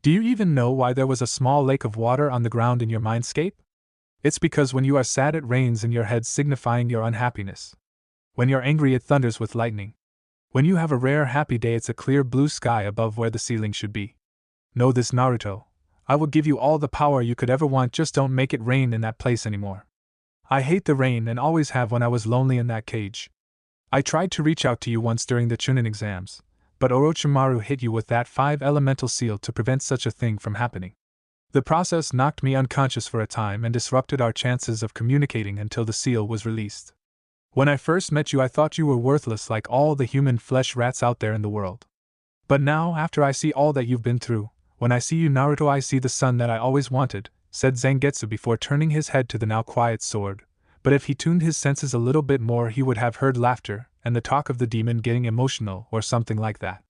Do you even know why there was a small lake of water on the ground in your mindscape? It's because when you are sad it rains in your head, signifying your unhappiness. When you're angry it thunders with lightning. When you have a rare happy day it's a clear blue sky above where the ceiling should be. Know this, Naruto. I will give you all the power you could ever want, just don't make it rain in that place anymore. I hate the rain and always have when I was lonely in that cage. I tried to reach out to you once during the Chunin exams, but Orochimaru hit you with that 5 elemental seal to prevent such a thing from happening. The process knocked me unconscious for a time and disrupted our chances of communicating until the seal was released. When I first met you I thought you were worthless like all the human flesh rats out there in the world. But now, after I see all that you've been through, when I see you, Naruto, I see the son that I always wanted," said Zangetsu before turning his head to the now quiet sword. But if he tuned his senses a little bit more he would have heard laughter and the talk of the demon getting emotional or something like that.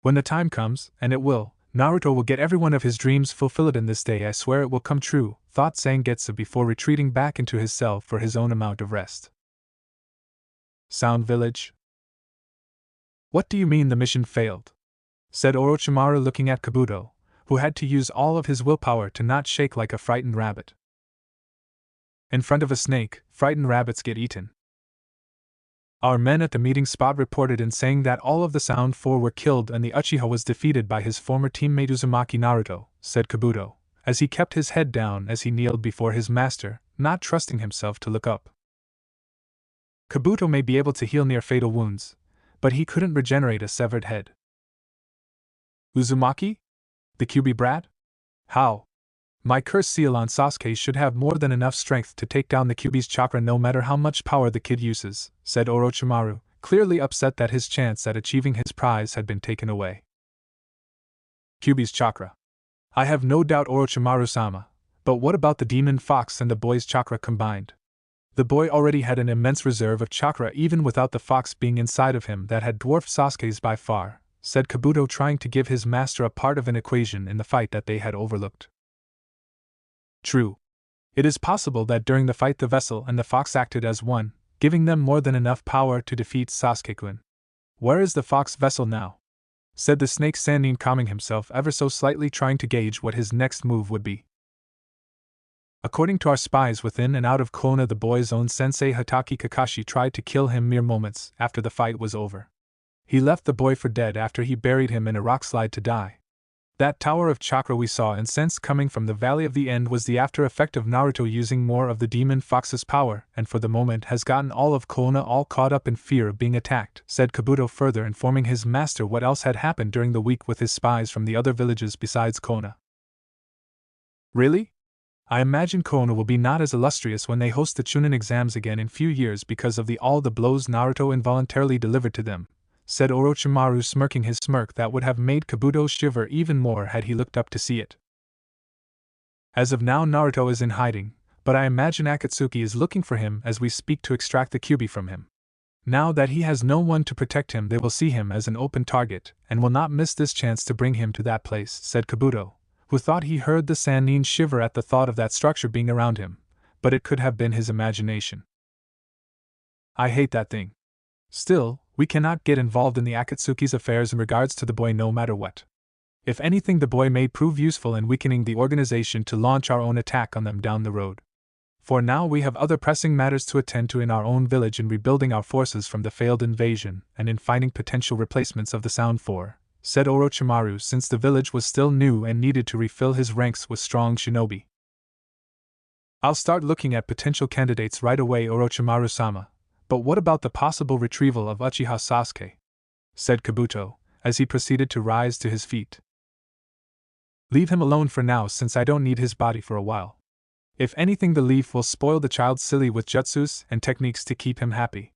"When the time comes, and it will, Naruto will get every one of his dreams fulfilled in this day. I swear it will come true," thought Zangetsu before retreating back into his cell for his own amount of rest. Sound Village. "What do you mean the mission failed?" said Orochimaru, looking at Kabuto, who had to use all of his willpower to not shake like a frightened rabbit. "In front of a snake, frightened rabbits get eaten. Our men at the meeting spot reported in saying that all of the Sound Four were killed and the Uchiha was defeated by his former teammate Uzumaki Naruto," said Kabuto, as he kept his head down as he kneeled before his master, not trusting himself to look up. Kabuto may be able to heal near fatal wounds, but he couldn't regenerate a severed head. "Uzumaki? The Kyuubi brat? How? My curse seal on Sasuke should have more than enough strength to take down the Kyuubi's chakra no matter how much power the kid uses," said Orochimaru, clearly upset that his chance at achieving his prize had been taken away. "Kyuubi's chakra. I have no doubt, Orochimaru-sama, but what about the demon fox and the boy's chakra combined? The boy already had an immense reserve of chakra even without the fox being inside of him that had dwarfed Sasuke's by far," said Kabuto, trying to give his master a part of an equation in the fight that they had overlooked. "True. It is possible that during the fight the vessel and the fox acted as one, giving them more than enough power to defeat Sasuke-kun. Where is the fox vessel now?" said the snake Sannin, calming himself ever so slightly, trying to gauge what his next move would be. "According to our spies within and out of Konoha, the boy's own sensei Hatake Kakashi tried to kill him mere moments after the fight was over. He left the boy for dead after he buried him in a rock slide to die. That tower of chakra we saw and sensed coming from the Valley of the End was the after effect of Naruto using more of the demon fox's power, and for the moment has gotten all of Konoha all caught up in fear of being attacked," said Kabuto, further informing his master what else had happened during the week with his spies from the other villages besides Konoha. "Really? I imagine Konoha will be not as illustrious when they host the Chunin exams again in few years because of all the blows Naruto involuntarily delivered to them, said Orochimaru, smirking his smirk that would have made Kabuto shiver even more had he looked up to see it. As of now, Naruto is in hiding, but I imagine Akatsuki is looking for him as we speak to extract the Kyuubi from him. Now that he has no one to protect him, they will see him as an open target, and will not miss this chance to bring him to that place, said Kabuto, who thought he heard the Sannin shiver at the thought of that structure being around him, but it could have been his imagination. I hate that thing. Still, we cannot get involved in the Akatsuki's affairs in regards to the boy no matter what. If anything, the boy may prove useful in weakening the organization to launch our own attack on them down the road. For now we have other pressing matters to attend to in our own village, in rebuilding our forces from the failed invasion and in finding potential replacements of the Sound Four, said Orochimaru, since the village was still new and needed to refill his ranks with strong shinobi. I'll start looking at potential candidates right away, Orochimaru-sama, but what about the possible retrieval of Uchiha Sasuke? Said Kabuto, as he proceeded to rise to his feet. Leave him alone for now, since I don't need his body for a while. If anything, the leaf will spoil the child silly with jutsus and techniques to keep him happy.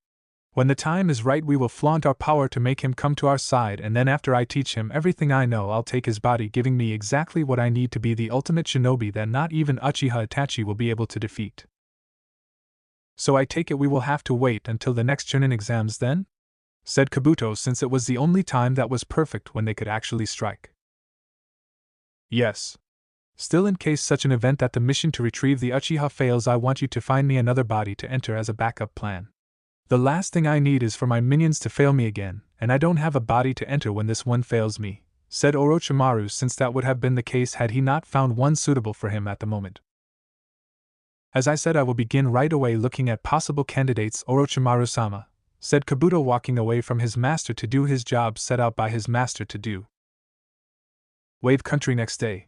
When the time is right, we will flaunt our power to make him come to our side, and then after I teach him everything I know, I'll take his body, giving me exactly what I need to be the ultimate shinobi that not even Uchiha Itachi will be able to defeat. So I take it we will have to wait until the next Chunin exams then? Said Kabuto, since it was the only time that was perfect when they could actually strike. Yes. Still, in case such an event that the mission to retrieve the Uchiha fails, I want you to find me another body to enter as a backup plan. The last thing I need is for my minions to fail me again, and I don't have a body to enter when this one fails me, said Orochimaru, since that would have been the case had he not found one suitable for him at the moment. As I said, I will begin right away looking at possible candidates, Orochimaru-sama, said Kabuto, walking away from his master to do his job set out by his master to do. Wave Country. Next day,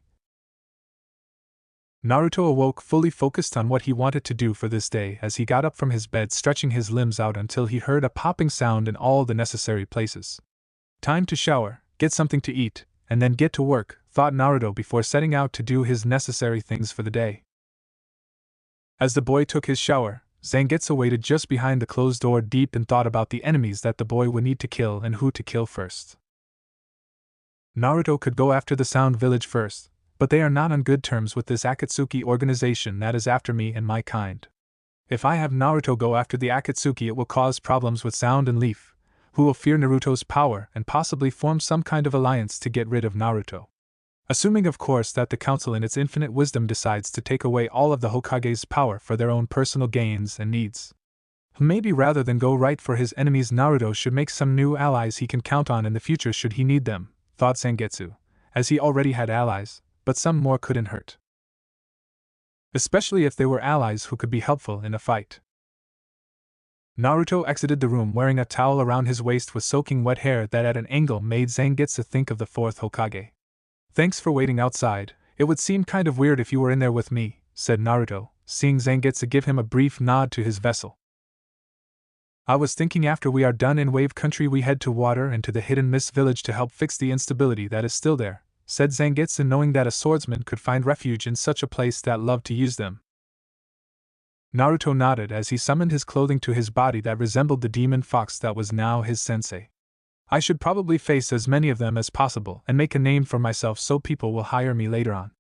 Naruto awoke fully focused on what he wanted to do for this day as he got up from his bed, stretching his limbs out until he heard a popping sound in all the necessary places. Time to shower, get something to eat, and then get to work, thought Naruto before setting out to do his necessary things for the day. As the boy took his shower, Zangetsu waited just behind the closed door, deep in thought about the enemies that the boy would need to kill and who to kill first. Naruto could go after the Sound Village first, but they are not on good terms with this Akatsuki organization that is after me and my kind. If I have Naruto go after the Akatsuki, it will cause problems with Sound and Leaf, who will fear Naruto's power and possibly form some kind of alliance to get rid of Naruto. Assuming, of course, that the council in its infinite wisdom decides to take away all of the Hokage's power for their own personal gains and needs. Maybe rather than go right for his enemies, Naruto should make some new allies he can count on in the future should he need them, thought Zangetsu, as he already had allies, but some more couldn't hurt. Especially if they were allies who could be helpful in a fight. Naruto exited the room wearing a towel around his waist with soaking wet hair that at an angle made Zangetsu think of the fourth Hokage. Thanks for waiting outside, it would seem kind of weird if you were in there with me, said Naruto, seeing Zangetsu give him a brief nod to his vessel. I was thinking after we are done in Wave Country we head to water and to the Hidden Mist Village to help fix the instability that is still there, said Zangetsu, knowing that a swordsman could find refuge in such a place that loved to use them. Naruto nodded as he summoned his clothing to his body that resembled the demon fox that was now his sensei. I should probably face as many of them as possible and make a name for myself so people will hire me later on.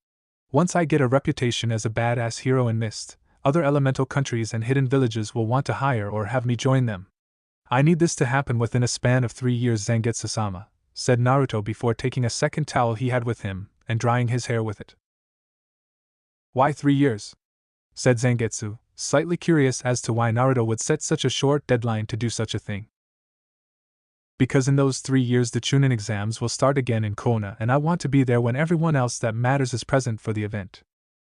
Once I get a reputation as a badass hero in Mist, other elemental countries and hidden villages will want to hire or have me join them. I need this to happen within a span of 3 years, Zangetsu-sama, said Naruto before taking a second towel he had with him and drying his hair with it. Why 3 years? Said Zangetsu, slightly curious as to why Naruto would set such a short deadline to do such a thing. Because in those 3 years the Chunin exams will start again in Konoha, and I want to be there when everyone else that matters is present for the event.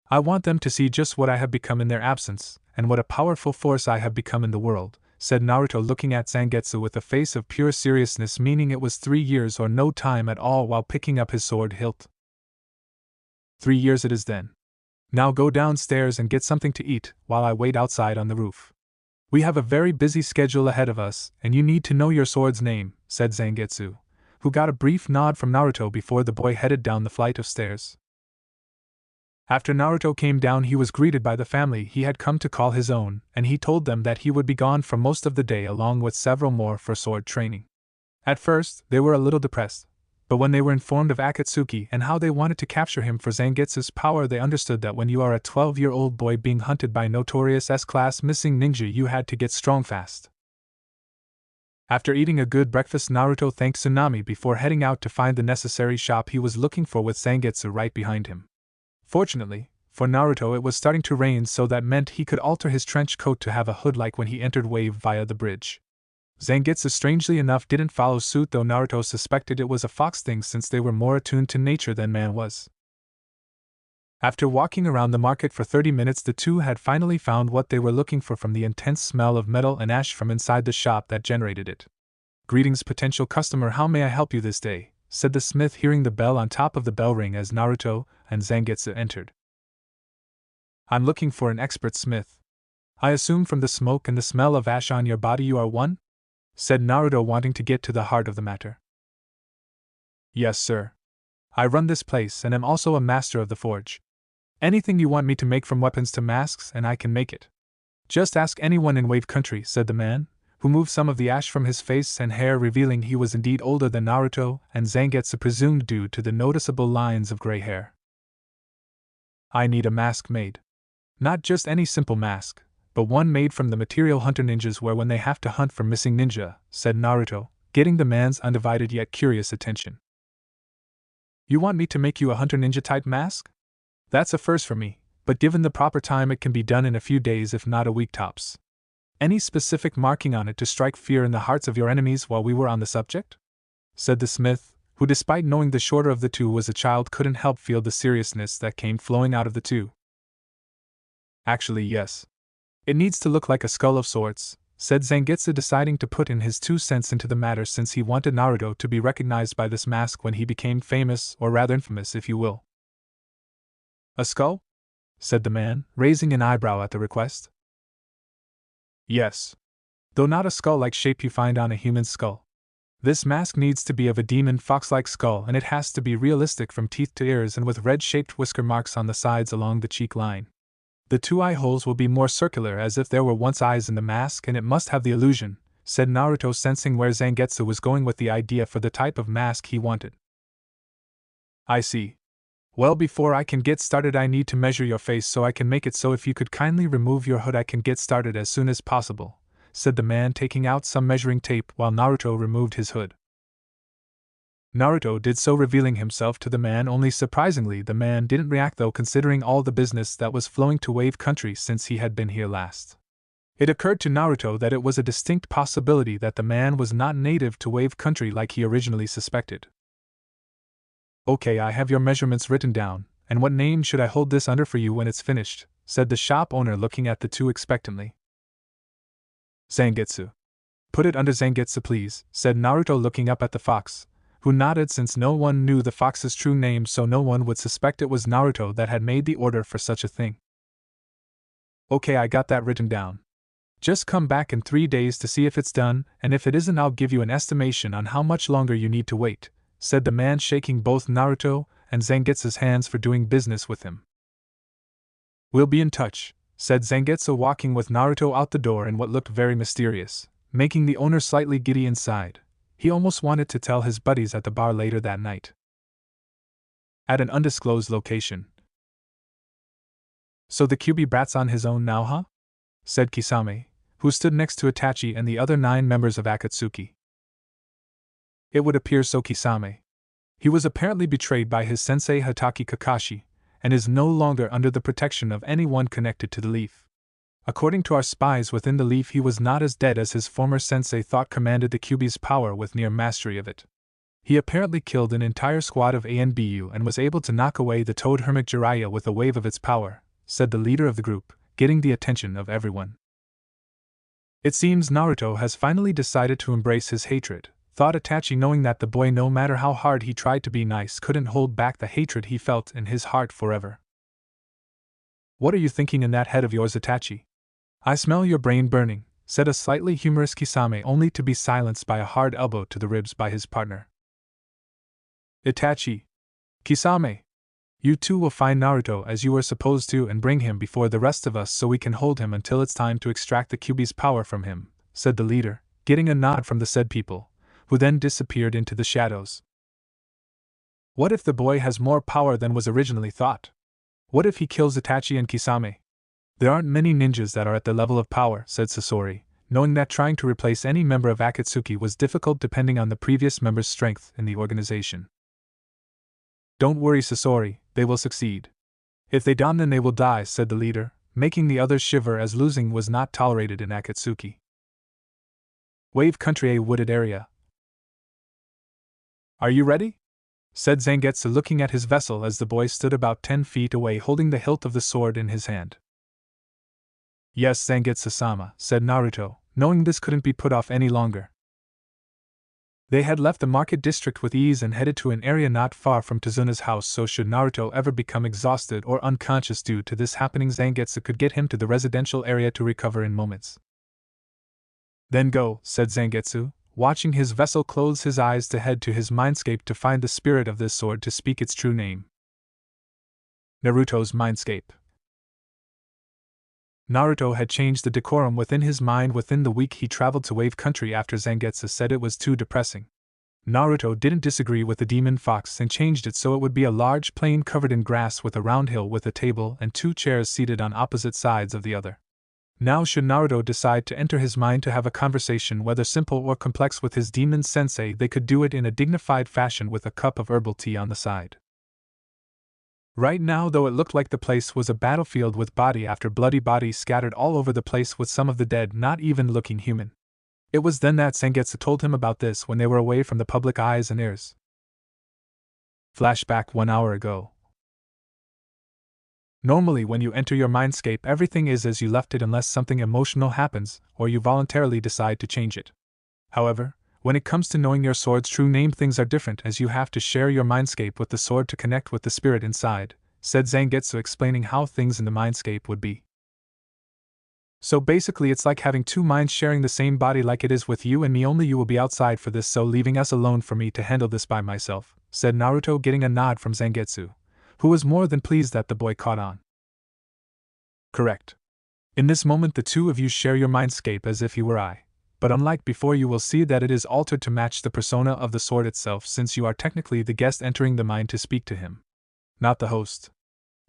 I want them to see just what I have become in their absence, and what a powerful force I have become in the world, said Naruto, looking at Zangetsu with a face of pure seriousness, meaning it was 3 years or no time at all, while picking up his sword hilt. 3 years it is then. Now go downstairs and get something to eat, while I wait outside on the roof. We have a very busy schedule ahead of us, and you need to know your sword's name, said Zangetsu, who got a brief nod from Naruto before the boy headed down the flight of stairs. After Naruto came down, he was greeted by the family he had come to call his own, and he told them that he would be gone for most of the day along with several more for sword training. At first, they were a little depressed, but when they were informed of Akatsuki and how they wanted to capture him for Zangetsu's power, they understood that when you are a 12-year-old boy being hunted by notorious S-class missing ninja, you had to get strong fast. After eating a good breakfast, Naruto thanked Tsunami before heading out to find the necessary shop he was looking for with Zangetsu right behind him. Fortunately, for Naruto it was starting to rain, so that meant he could alter his trench coat to have a hood like when he entered Wave via the bridge. Zangetsu strangely enough didn't follow suit, though Naruto suspected it was a fox thing since they were more attuned to nature than man was. After walking around the market for 30 minutes, the two had finally found what they were looking for from the intense smell of metal and ash from inside the shop that generated it. "Greetings, potential customer, how may I help you this day?" said the smith, hearing the bell on top of the bell ring as Naruto and Zangetsu entered. "I'm looking for an expert smith. I assume from the smoke and the smell of ash on your body you are one?" said Naruto, wanting to get to the heart of the matter. "Yes, sir. I run this place and am also a master of the forge. Anything you want me to make, from weapons to masks, and I can make it. Just ask anyone in Wave Country," said the man, who moved some of the ash from his face and hair, revealing he was indeed older than Naruto and Zangetsu presumed due to the noticeable lines of gray hair. "I need a mask made. Not just any simple mask, but one made from the material hunter ninjas wear when they have to hunt for missing ninja," said Naruto, getting the man's undivided yet curious attention. "You want me to make you a hunter ninja type mask? That's a first for me, but given the proper time it can be done in a few days, if not a week tops. Any specific marking on it to strike fear in the hearts of your enemies while we were on the subject?" said the smith, who, despite knowing the shorter of the two was a child, couldn't help feel the seriousness that came flowing out of the two. "Actually, yes. It needs to look like a skull of sorts," said Zangetsu, deciding to put in his 2 cents into the matter since he wanted Naruto to be recognized by this mask when he became famous, or rather infamous, if you will. "A skull?" said the man, raising an eyebrow at the request. "Yes. Though not a skull-like shape you find on a human skull. This mask needs to be of a demon fox-like skull, and it has to be realistic from teeth to ears and with red-shaped whisker marks on the sides along the cheek line. The 2 eye holes will be more circular, as if there were once eyes in the mask, and it must have the illusion," said Naruto, sensing where Zangetsu was going with the idea for the type of mask he wanted. "I see. Well, before I can get started I need to measure your face so I can make it, so if you could kindly remove your hood I can get started as soon as possible," said the man, taking out some measuring tape while Naruto removed his hood. Naruto did so, revealing himself to the man, only surprisingly the man didn't react, though, considering all the business that was flowing to Wave Country since he had been here last. It occurred to Naruto that it was a distinct possibility that the man was not native to Wave Country like he originally suspected. "Okay, I have your measurements written down, and what name should I hold this under for you when it's finished?" said the shop owner, looking at the two expectantly. "Zangetsu. Put it under Zangetsu, please," said Naruto, looking up at the fox, who nodded since no one knew the fox's true name, so no one would suspect it was Naruto that had made the order for such a thing. "Okay, I got that written down. Just come back in 3 days to see if it's done, and if it isn't I'll give you an estimation on how much longer you need to wait," said the man, shaking both Naruto and Zangetsu's hands for doing business with him. "We'll be in touch," said Zangetsu, walking with Naruto out the door in what looked very mysterious, making the owner slightly giddy inside. He almost wanted to tell his buddies at the bar later that night. At an undisclosed location. "So the Kyuubi brat's on his own now, huh?" said Kisame, who stood next to Itachi and the other 9 members of Akatsuki. It would appear so, Kisame. He was apparently betrayed by his sensei Hatake Kakashi, and is no longer under the protection of anyone connected to the Leaf. According to our spies within the Leaf, he was not as dead as his former sensei thought, commanded the Kyuubi's power with near mastery of it. He apparently killed an entire squad of ANBU and was able to knock away the Toad Hermit Jiraiya with a wave of its power, said the leader of the group, getting the attention of everyone. It seems Naruto has finally decided to embrace his hatred, thought Itachi, knowing that the boy, no matter how hard he tried to be nice, couldn't hold back the hatred he felt in his heart forever. "What are you thinking in that head of yours, Itachi? I smell your brain burning," said a slightly humorous Kisame, only to be silenced by a hard elbow to the ribs by his partner. "Itachi! Kisame! You two will find Naruto as you were supposed to and bring him before the rest of us so we can hold him until it's time to extract the Kyuubi's power from him, said the leader, getting a nod from the said people, who then disappeared into the shadows. What if the boy has more power than was originally thought? What if he kills Itachi and Kisame? There aren't many ninjas that are at the level of power, said Sasori, knowing that trying to replace any member of Akatsuki was difficult depending on the previous member's strength in the organization. Don't worry, Sasori, they will succeed. If they don't, then they will die, said the leader, making the others shiver as losing was not tolerated in Akatsuki. Wave Country, a wooded area. Are you ready? Said Zangetsu, looking at his vessel as the boy stood about 10 feet away holding the hilt of the sword in his hand. Yes, Zangetsu-sama, said Naruto, knowing this couldn't be put off any longer. They had left the market district with ease and headed to an area not far from Tazuna's house, so should Naruto ever become exhausted or unconscious due to this happening, Zangetsu could get him to the residential area to recover in moments. Then go, said Zangetsu, watching his vessel close his eyes to head to his mindscape to find the spirit of this sword to speak its true name. Naruto's mindscape. Naruto had changed the decorum within his mind within the week he traveled to Wave Country after Zangetsu said it was too depressing. Naruto didn't disagree with the demon fox and changed it so it would be a large plain covered in grass with a round hill with a table and 2 chairs seated on opposite sides of the other. Now should Naruto decide to enter his mind to have a conversation whether simple or complex with his demon sensei, they could do it in a dignified fashion with a cup of herbal tea on the side. Right now, though, it looked like the place was a battlefield with body after bloody bodies scattered all over the place with some of the dead not even looking human. It was then that Zangetsu told him about this when they were away from the public eyes and ears. Flashback 1 hour ago. Normally when you enter your mindscape everything is as you left it unless something emotional happens or you voluntarily decide to change it. However, when it comes to knowing your sword's true name things are different as you have to share your mindscape with the sword to connect with the spirit inside, said Zangetsu, explaining how things in the mindscape would be. So basically it's like having 2 minds sharing the same body like it is with you and me, only you will be outside for this, so leaving us alone for me to handle this by myself, said Naruto, getting a nod from Zangetsu, who was more than pleased that the boy caught on. Correct. In this moment the 2 of you share your mindscape as if you were I. But unlike before, you will see that it is altered to match the persona of the sword itself, since you are technically the guest entering the mind to speak to him, not the host.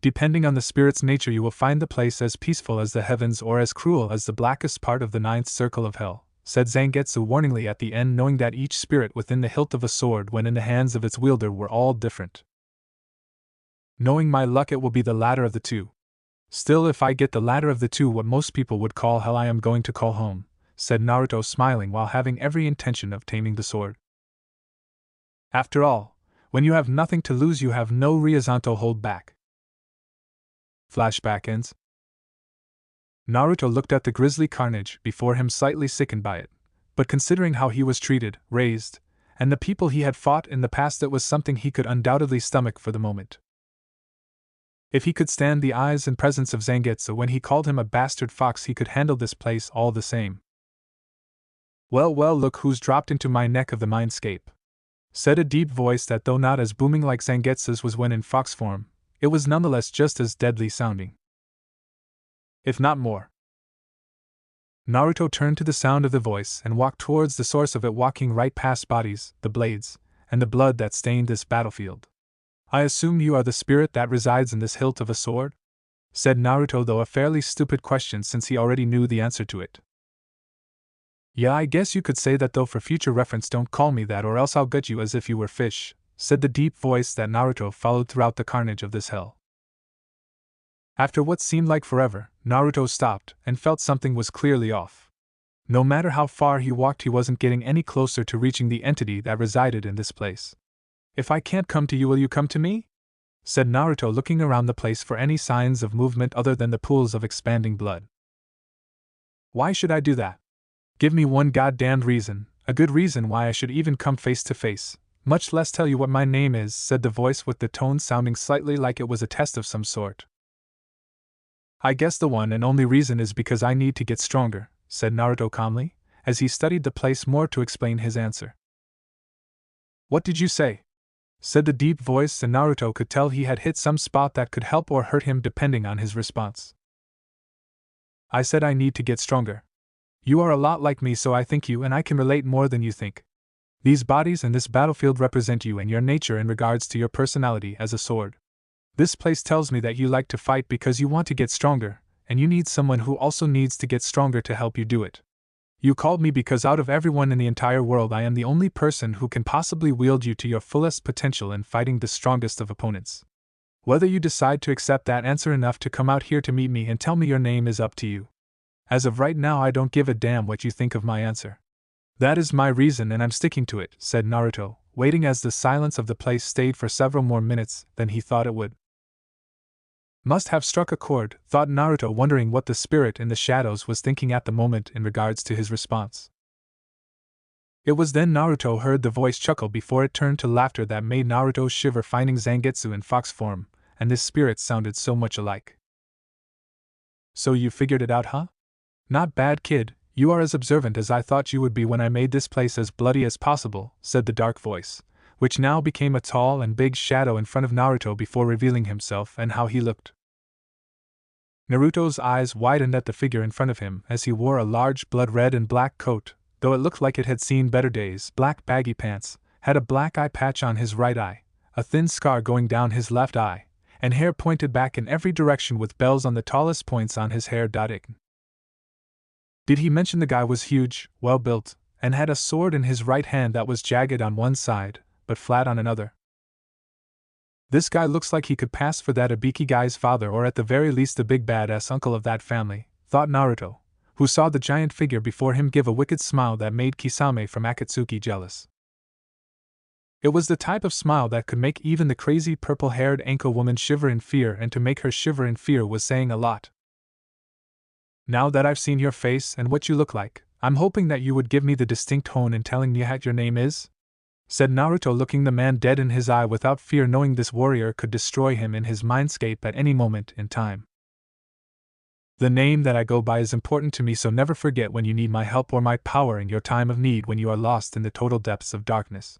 Depending on the spirit's nature, you will find the place as peaceful as the heavens or as cruel as the blackest part of the 9th circle of hell, said Zangetsu warningly at the end, knowing that each spirit within the hilt of a sword when in the hands of its wielder were all different. Knowing my luck, it will be the latter of the 2. Still, if I get the latter of the 2, what most people would call hell, I am going to call home, said Naruto, smiling while having every intention of taming the sword. After all, when you have nothing to lose you have no reason to hold back. Flashback ends. Naruto looked at the grisly carnage before him, slightly sickened by it, but considering how he was treated, raised, and the people he had fought in the past, it was something he could undoubtedly stomach for the moment. If he could stand the eyes and presence of Zangetsu when he called him a bastard fox, he could handle this place all the same. Well, look who's dropped into my neck of the mindscape, said a deep voice that, though not as booming like Zangetsu's was when in fox form, it was nonetheless just as deadly sounding, if not more. Naruto turned to the sound of the voice and walked towards the source of it, walking right past bodies, the blades, and the blood that stained this battlefield. I assume you are the spirit that resides in this hilt of a sword? Said Naruto, though a fairly stupid question since he already knew the answer to it. Yeah, I guess you could say that, though for future reference don't call me that or else I'll gut you as if you were fish, said the deep voice that Naruto followed throughout the carnage of this hell. After what seemed like forever, Naruto stopped and felt something was clearly off. No matter how far he walked, he wasn't getting any closer to reaching the entity that resided in this place. If I can't come to you, will you come to me? Said Naruto, looking around the place for any signs of movement other than the pools of expanding blood. Why should I do that? Give me one goddamned reason, a good reason why I should even come face to face, much less tell you what my name is, said the voice with the tone sounding slightly like it was a test of some sort. I guess the one and only reason is because I need to get stronger, said Naruto calmly, as he studied the place more to explain his answer. What did you say? said the deep voice, and Naruto could tell he had hit some spot that could help or hurt him depending on his response. I said I need to get stronger. You are a lot like me, so I think you and I can relate more than you think. These bodies and this battlefield represent you and your nature in regards to your personality as a sword. This place tells me that you like to fight because you want to get stronger, and you need someone who also needs to get stronger to help you do it. You called me because out of everyone in the entire world I am the only person who can possibly wield you to your fullest potential in fighting the strongest of opponents. Whether you decide to accept that answer enough to come out here to meet me and tell me your name is up to you. As of right now I don't give a damn what you think of my answer. That is my reason and I'm sticking to it, said Naruto, waiting as the silence of the place stayed for several more minutes than he thought it would. Must have struck a chord, thought Naruto, wondering what the spirit in the shadows was thinking at the moment in regards to his response. It was then Naruto heard the voice chuckle before it turned to laughter that made Naruto shiver, finding Zangetsu in fox form, and this spirit sounded so much alike. So you figured it out, huh? Not bad, kid, you are as observant as I thought you would be when I made this place as bloody as possible, said the dark voice, which now became a tall and big shadow in front of Naruto before revealing himself and how he looked. Naruto's eyes widened at the figure in front of him as he wore a large blood red and black coat, though it looked like it had seen better days, black baggy pants, had a black eye patch on his right eye, a thin scar going down his left eye, and hair pointed back in every direction with bells on the tallest points on his hair. Did he mention the guy was huge, well-built, and had a sword in his right hand that was jagged on one side, but flat on another? This guy looks like he could pass for that Ibiki guy's father, or at the very least the big badass uncle of that family, thought Naruto, who saw the giant figure before him give a wicked smile that made Kisame from Akatsuki jealous. It was the type of smile that could make even the crazy purple-haired ankle woman shiver in fear, and to make her shiver in fear was saying a lot. Now that I've seen your face and what you look like, I'm hoping that you would give me the distinct hone in telling me what your name is? Said Naruto, looking the man dead in his eye without fear, knowing this warrior could destroy him in his mindscape at any moment in time. The name that I go by is important to me, so never forget when you need my help or my power in your time of need, when you are lost in the total depths of darkness.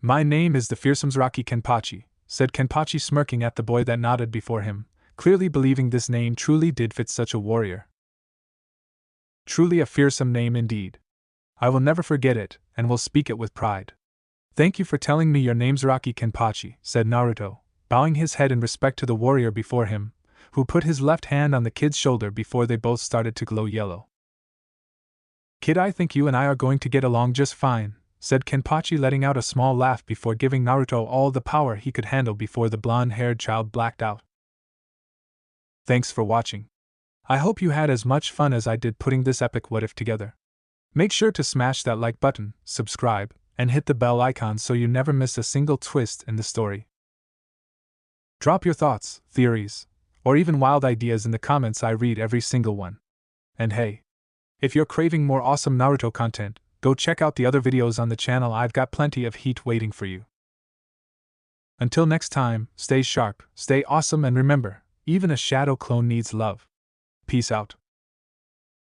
My name is the fearsome Zaraki Kenpachi, said Kenpachi, smirking at the boy that nodded before him, clearly believing this name truly did fit such a warrior. Truly a fearsome name indeed. I will never forget it, and will speak it with pride. Thank you for telling me your name, Zaraki Kenpachi, said Naruto, bowing his head in respect to the warrior before him, who put his left hand on the kid's shoulder before they both started to glow yellow. Kid, I think you and I are going to get along just fine, said Kenpachi, letting out a small laugh before giving Naruto all the power he could handle before the blonde-haired child blacked out. Thanks for watching. I hope you had as much fun as I did putting this epic what if together. Make sure to smash that like button, subscribe, and hit the bell icon so you never miss a single twist in the story. Drop your thoughts, theories, or even wild ideas in the comments. I read every single one. And hey, if you're craving more awesome Naruto content, go check out the other videos on the channel. I've got plenty of heat waiting for you. Until next time, stay sharp, stay awesome, and remember, even a shadow clone needs love. Peace out.